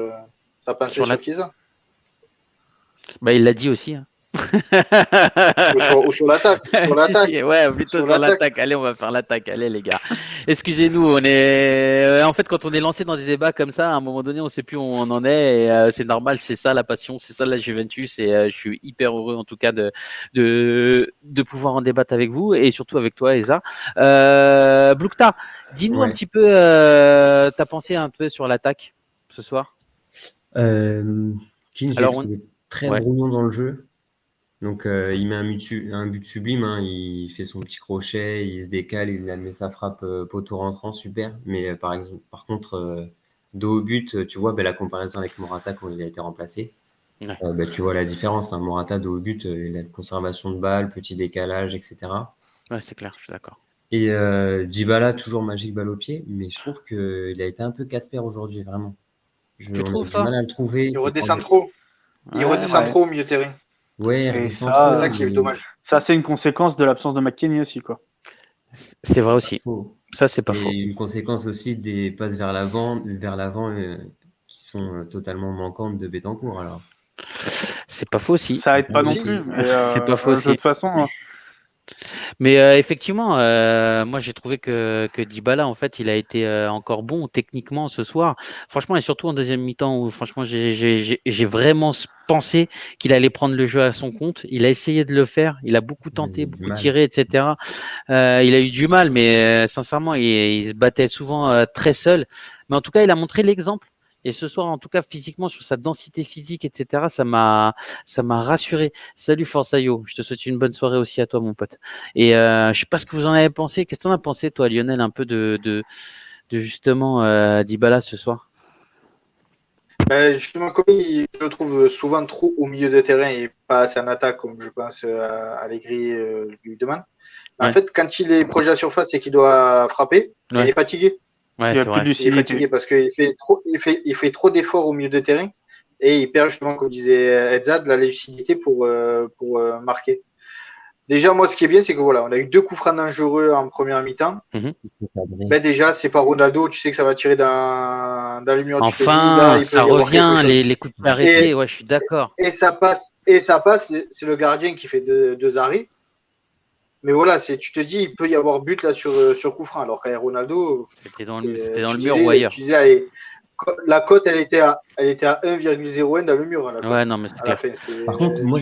sa pensée sur Chiesa. Bah, il l'a dit aussi. ou sur l'attaque. Ouais, plutôt sur l'attaque. Allez, on va faire l'attaque. Allez, les gars. Excusez-nous, en fait, quand on est lancé dans des débats comme ça, à un moment donné, on ne sait plus où on en est. Et, c'est normal, c'est ça la passion, c'est ça la Juventus. Et je suis hyper heureux, en tout cas, de pouvoir en débattre avec vous et surtout avec toi, Eza. Bloukta, dis-nous un petit peu ta pensée un peu sur l'attaque ce soir. Keane, je l'ai très brouillon dans le jeu. Donc, il met un but sublime, hein. Il fait son petit crochet, il se décale, il met sa frappe poteau rentrant, super. Mais par contre, dos au but, tu vois la comparaison avec Morata quand il a été remplacé. Ouais. Tu vois la différence. Hein. Morata, dos au but, il a une conservation de balle, petit décalage, etc. Ouais, c'est clair, je suis d'accord. Et Dybala, toujours magique, balle au pied. Mais je trouve qu'il a été un peu Casper aujourd'hui, vraiment. On a du mal à le trouver. Il redescend trop. Il redescend trop au milieu de terrain. Ouais, c'est ça qui est dommage. Ça, c'est une conséquence de l'absence de McKennie aussi, quoi. C'est vrai aussi. Ça, c'est pas faux. Et une conséquence aussi des passes vers l'avant qui sont totalement manquantes de Betancourt, alors. C'est pas faux aussi. Ça aide pas non plus. C'est pas faux aussi. De toute façon. Mais effectivement, moi j'ai trouvé que Dybala, en fait, il a été encore bon techniquement ce soir. Franchement, et surtout en deuxième mi-temps, où franchement j'ai vraiment pensé qu'il allait prendre le jeu à son compte. Il a essayé de le faire, il a beaucoup tenté, beaucoup tiré, etc. Il a eu du mal, mais sincèrement, il se battait souvent très seul. Mais en tout cas, il a montré l'exemple. Et ce soir, en tout cas, physiquement, sur sa densité physique, etc., ça m'a rassuré. Salut Forzaio, je te souhaite une bonne soirée aussi à toi, mon pote. Et je sais pas ce que vous en avez pensé. Qu'est-ce que tu en as pensé, toi, Lionel, un peu de justement Dybala ce soir? Justement, comme je le trouve souvent trop au milieu de terrain et pas assez en attaque, comme je pense Allegri lui demande. En fait, quand il est proche de la surface et qu'il doit frapper, il est fatigué. Ouais, il est fatigué parce qu'il fait trop d'efforts au milieu de terrain et il perd justement, comme disait Edza, de la lucidité pour marquer. Déjà, moi, ce qui est bien, c'est que voilà, on a eu 2 coups francs dangereux en première mi-temps. Déjà, c'est pas Ronaldo, tu sais que ça va tirer dans le mur. Enfin, ça revient, les coups de pied arrêtés, ouais, je suis d'accord. Et ça passe, c'est le gardien qui fait 2 arrêts. Mais voilà, tu te dis, il peut y avoir but là sur coup franc, alors qu'à Ronaldo, c'était dans le mur ou ailleurs. Tu disais, allez, la cote, elle était à 1,01 dans le mur. Ouais, non, mais à la fin. Par contre, moi,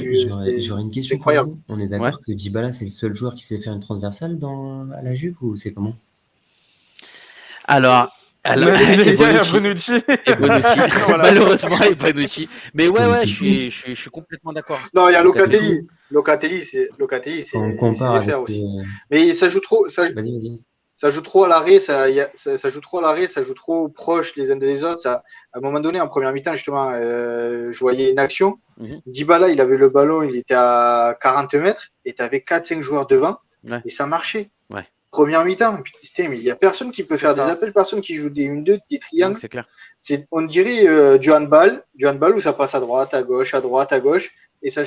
j'aurais une question pour vous. On est d'accord que Dybala, c'est le seul joueur qui sait faire une transversale à la Juve, ou c'est comment? Alors, Bonucci. Malheureusement, et Bonucci. Mais ouais, je suis complètement d'accord. Non, il y a Locatelli. Locatelli, c'est on compare avec aussi. Mais ça joue trop. Vas-y. Ça joue trop à l'arrêt, ça joue trop à l'arrêt, ça joue trop proche les uns des autres. À un moment donné, en première mi-temps, justement, je voyais une action. Dybala, il avait le ballon, il était à 40 mètres, et tu avais 4-5 joueurs devant, et ça marchait. Ouais. Première mi-temps, mais il n'y a personne qui peut faire des appels, personne qui joue des 1-2, des triangles. C'est clair. On dirait du handball où ça passe à droite, à gauche, et ça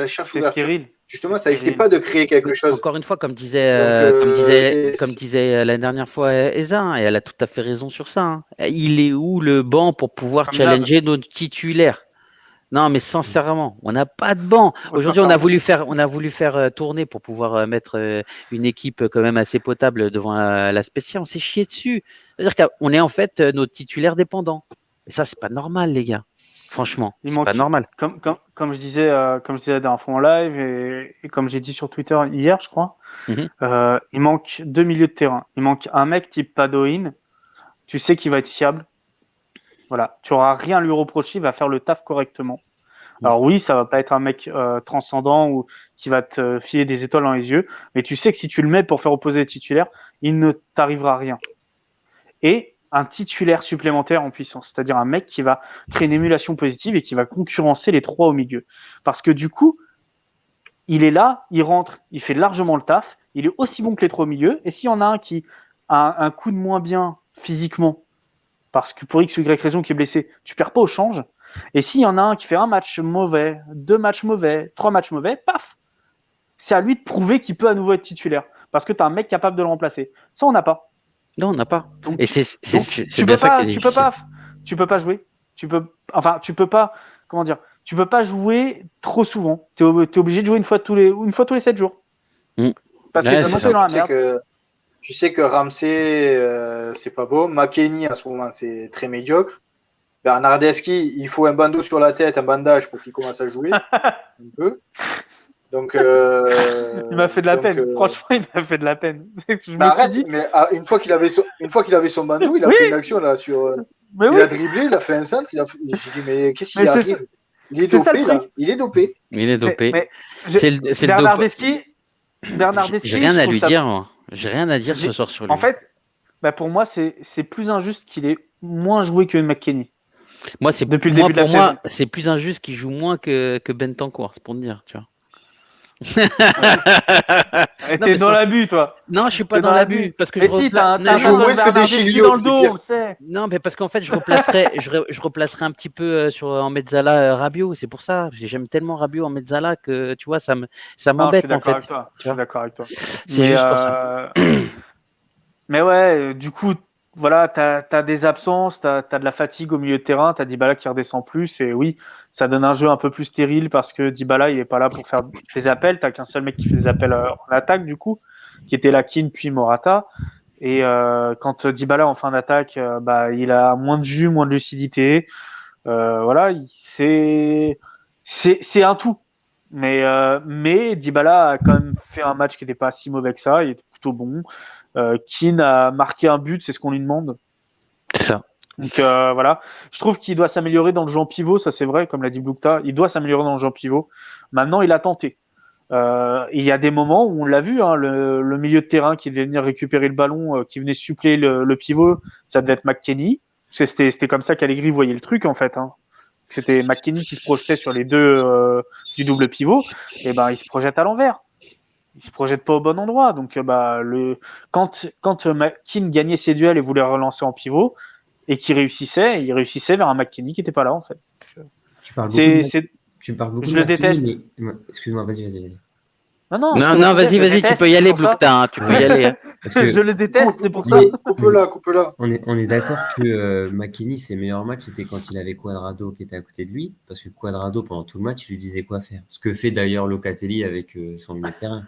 cherche ouverture. Justement, ça n'essaie pas de créer quelque chose. Encore une fois, comme disait la dernière fois Eza, et elle a tout à fait raison sur ça. Il est où le banc pour pouvoir challenger nos titulaires? Non, mais sincèrement, on n'a pas de banc. Aujourd'hui, on a voulu faire tourner pour pouvoir mettre une équipe quand même assez potable devant la Spezia. On s'est chié dessus. C'est-à-dire qu'on est en fait nos titulaires dépendants. Et ça, c'est pas normal, les gars. Franchement, c'est pas normal. Comme je disais la dernière fois en live et comme j'ai dit sur Twitter hier, je crois, il manque 2 milieux de terrain. Il manque un mec type Padoin. Tu sais qu'il va être fiable. Voilà, tu n'auras rien à lui reprocher, il va faire le taf correctement. Alors oui, ça va pas être un mec transcendant ou qui va te filer des étoiles dans les yeux, mais tu sais que si tu le mets pour faire opposer les titulaires, il ne t'arrivera rien. Et un titulaire supplémentaire en puissance, c'est-à-dire un mec qui va créer une émulation positive et qui va concurrencer les 3 au milieu. Parce que du coup, il est là, il rentre, il fait largement le taf, il est aussi bon que les 3 au milieu, et s'il y en a un qui a un coup de moins bien physiquement, parce que pour X ou Y raison qui est blessé, tu perds pas au change. Et s'il y en a un qui fait un match mauvais, 2 matchs mauvais, 3 matchs mauvais, paf, c'est à lui de prouver qu'il peut à nouveau être titulaire. Parce que tu as un mec capable de le remplacer. Ça, on n'a pas. Non, on n'a pas. Donc, et c'est tu peux pas jouer. Tu peux pas, comment dire, tu peux pas jouer trop souvent. Tu es obligé de jouer une fois tous les 7 jours. Parce que sinon, c'est dans la merde. Tu sais que Ramsey, c'est pas beau. McKennie, en ce moment, c'est très médiocre. Bernardeschi, il faut un bandeau sur la tête, un bandage pour qu'il commence à jouer. Un peu. Donc, il m'a fait de la peine. Franchement, il m'a fait de la peine. Arrête, mais une fois qu'il avait son bandeau, il a fait une action là sur. Il a dribblé, il a fait un centre. J'ai dit, mais qu'est-ce qu'il arrive? Il est dopé là. Il est dopé. Il est dopé. C'est le Bernardeschi. J'ai rien à lui dire, moi. J'ai rien à dire ce soir sur lui. En fait, pour moi, c'est plus injuste qu'il ait moins joué que McKennie. Moi, pour moi, c'est plus injuste qu'il joue moins que Bentancur, c'est pour te dire, tu vois. T'es dans l'abus, toi. Non, je suis pas dans l'abus parce que je Non, mais parce qu'en fait, je replacerai un petit peu en Mezzala Rabiot. C'est pour ça. J'aime tellement Rabiot en Mezzala que tu vois, ça m'embête en fait. Je suis d'accord avec toi. C'est juste pour ça. Mais ouais, du coup, voilà, t'as des absences, t'as de la fatigue au milieu de terrain, t'as Dybala qui redescend plus, et oui, ça donne un jeu un peu plus stérile parce que Dybala, il est pas là pour faire des appels, t'as qu'un seul mec qui fait des appels en attaque, du coup, qui était Lakin puis Morata, et quand Dybala en fin d'attaque, il a moins de jus, moins de lucidité, voilà, c'est un tout. Mais Dybala a quand même fait un match qui n'était pas si mauvais que ça, il était plutôt bon. Keane a marqué un but, c'est ce qu'on lui demande. C'est ça. Donc voilà, je trouve qu'il doit s'améliorer dans le jeu en pivot, ça c'est vrai, comme l'a dit Blukta, il doit s'améliorer dans le jeu en pivot. Maintenant, il a tenté. Il y a des moments où on l'a vu, hein, le milieu de terrain qui devait venir récupérer le ballon, qui venait suppléer le pivot, ça devait être McKennie. C'était comme ça qu'Allegri voyait le truc en fait. Hein. C'était McKennie qui se projetait sur les deux du double pivot, et il se projette à l'envers. Il se projette pas au bon endroit. Donc quand Keane gagnait ses duels et voulait relancer en pivot et qu'il réussissait, il réussissait vers un McKennie qui était pas là en fait. Tu parles beaucoup je le déteste. Mais... Excuse-moi, vas-y. Non, vas-y, tu peux y aller, Blukta, tu peux y aller. Parce que je le déteste, c'est pour ça. Coupe-la. On est d'accord que McKennie, ses meilleurs matchs, c'était quand il avait Cuadrado qui était à côté de lui, parce que Cuadrado, pendant tout le match, il lui disait quoi faire. Ce que fait d'ailleurs Locatelli avec son milieu de terrain.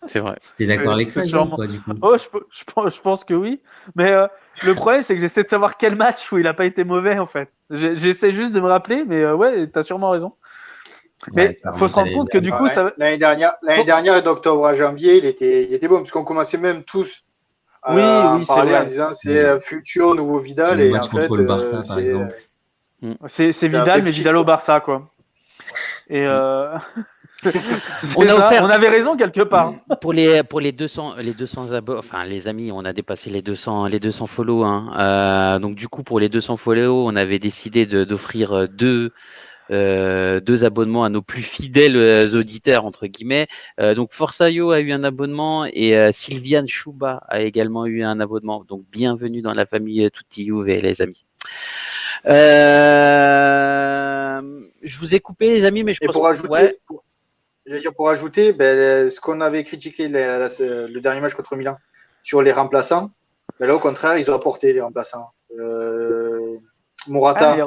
C'est vrai. T'es d'accord avec ça, Jean, quoi, du coup? Oh, je pense que oui. Mais le problème, c'est que j'essaie de savoir quel match où il n'a pas été mauvais, en fait. J'essaie juste de me rappeler, mais ouais, t'as sûrement raison. Mais il faut se rendre compte que du coup, l'année dernière, d'octobre à janvier, il était bon, puisqu'on commençait même tous à en parler en disant c'est futur nouveau Vidal. Le match contre le Barça, par exemple. C'est Vidal, mais Vidal au Barça, quoi. Et on avait raison quelque part. Pour les 200 abos, enfin les amis, on a dépassé les 200 follow. Hein. Donc du coup, pour les 200 follow, on avait décidé d'offrir deux abonnements à nos plus fidèles auditeurs entre guillemets. Donc Forsayo a eu un abonnement et Sylviane Chouba a également eu un abonnement. Donc bienvenue dans la famille Tutti Juve, les amis. Je vous ai coupé, les amis, mais je pense pour ajouter, ce qu'on avait critiqué le dernier match contre Milan sur les remplaçants, là au contraire, ils ont apporté les remplaçants. Morata.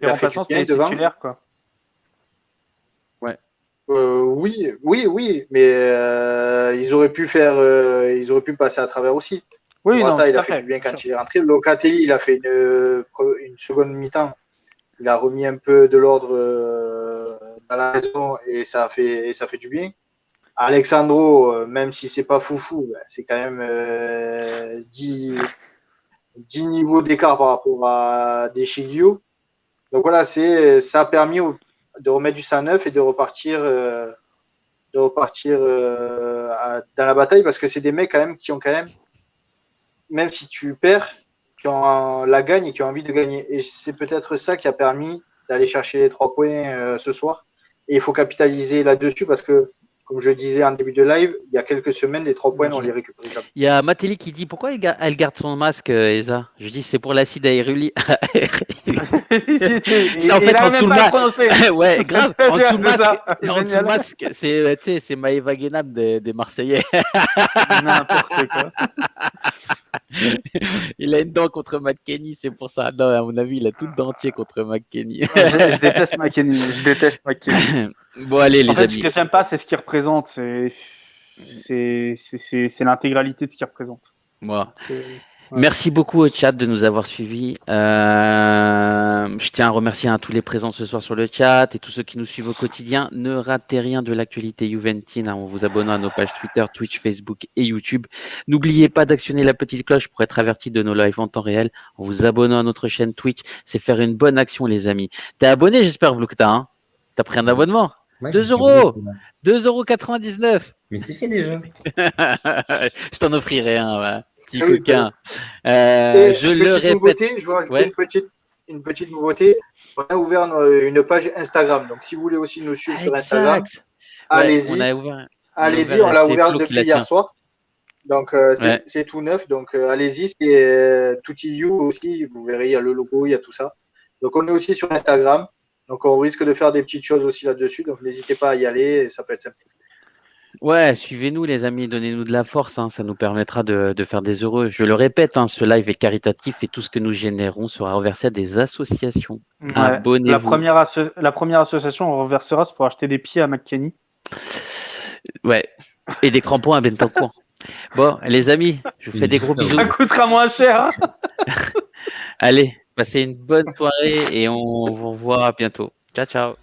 Les remplaçants, c'était titulaires, quoi. Oui, mais ils auraient pu passer à travers aussi. Oui, Morata, il a fait du bien quand il est rentré. Locatelli, il a fait une seconde mi-temps. Il a remis un peu de l'ordre dans la maison et ça fait du bien. Alexandro, même si c'est pas foufou, c'est quand même 10 niveaux d'écart par rapport à Deschilio. Donc voilà, ça a permis de remettre du sang neuf et de repartir dans la bataille parce que c'est des mecs quand même qui ont quand même si tu perds, qui ont la gagne et qui ont envie de gagner. Et c'est peut-être ça qui a permis d'aller chercher les 3 points ce soir. Et il faut capitaliser là-dessus parce que, comme je disais en début de live, il y a quelques semaines, les 3 points, on les récupère jamais. Il y a Matéli qui dit pourquoi elle garde son masque, Eza. Je dis c'est pour l'acide ahyaluronique. C'est en fait en dessous le masque. Ouais, grave. En dessous le masque, c'est Maëva Guénam des Marseillais. N'importe quoi. Il a une dent contre McKennie, c'est pour ça. Non, à mon avis, il a tout le dentier contre McKennie. Je déteste McKennie. Bon, allez, les amis. Ce que j'aime pas, c'est ce qu'il représente. C'est l'intégralité de ce qu'il représente. Moi. Ouais. Merci beaucoup au chat de nous avoir suivis. Je tiens à remercier tous les présents ce soir sur le chat et tous ceux qui nous suivent au quotidien. Ne ratez rien de l'actualité juventine en vous abonnant à nos pages Twitter, Twitch, Facebook et YouTube. N'oubliez pas d'actionner la petite cloche pour être averti de nos lives en temps réel en vous abonnant à notre chaîne Twitch. C'est faire une bonne action, les amis. T'es abonné, j'espère, Blukta, hein? T'as pris un abonnement? Ouais, 2 euros, 2,99 €. Mais c'est fait déjà. Je t'en offrirai un, ouais. Petit coquin. Je le répète. Nouveauté, je vais rajouter une petite nouveauté. On a ouvert une page Instagram. Donc, si vous voulez aussi nous suivre sur Instagram, allez-y. Allez-y, on l'a ouvert depuis hier soir. Donc, c'est tout neuf. Donc, allez-y. C'est Tutti You aussi. Vous verrez, il y a le logo, il y a tout ça. Donc, on est aussi sur Instagram. Donc, on risque de faire des petites choses aussi là-dessus. Donc, n'hésitez pas à y aller. Ça peut être simple. Ouais, suivez-nous les amis, donnez-nous de la force, hein, ça nous permettra de faire des heureux. Je le répète, hein, ce live est caritatif et tout ce que nous générons sera reversé à des associations. Ouais, abonnez-vous. La première association on reversera, c'est pour acheter des pieds à McKennie. Ouais, et des crampons à Bentancourt. Bon, les amis, je vous fais des gros bisous. Ça coûtera moins cher. Allez, passez une bonne soirée et on vous revoit bientôt. Ciao, ciao.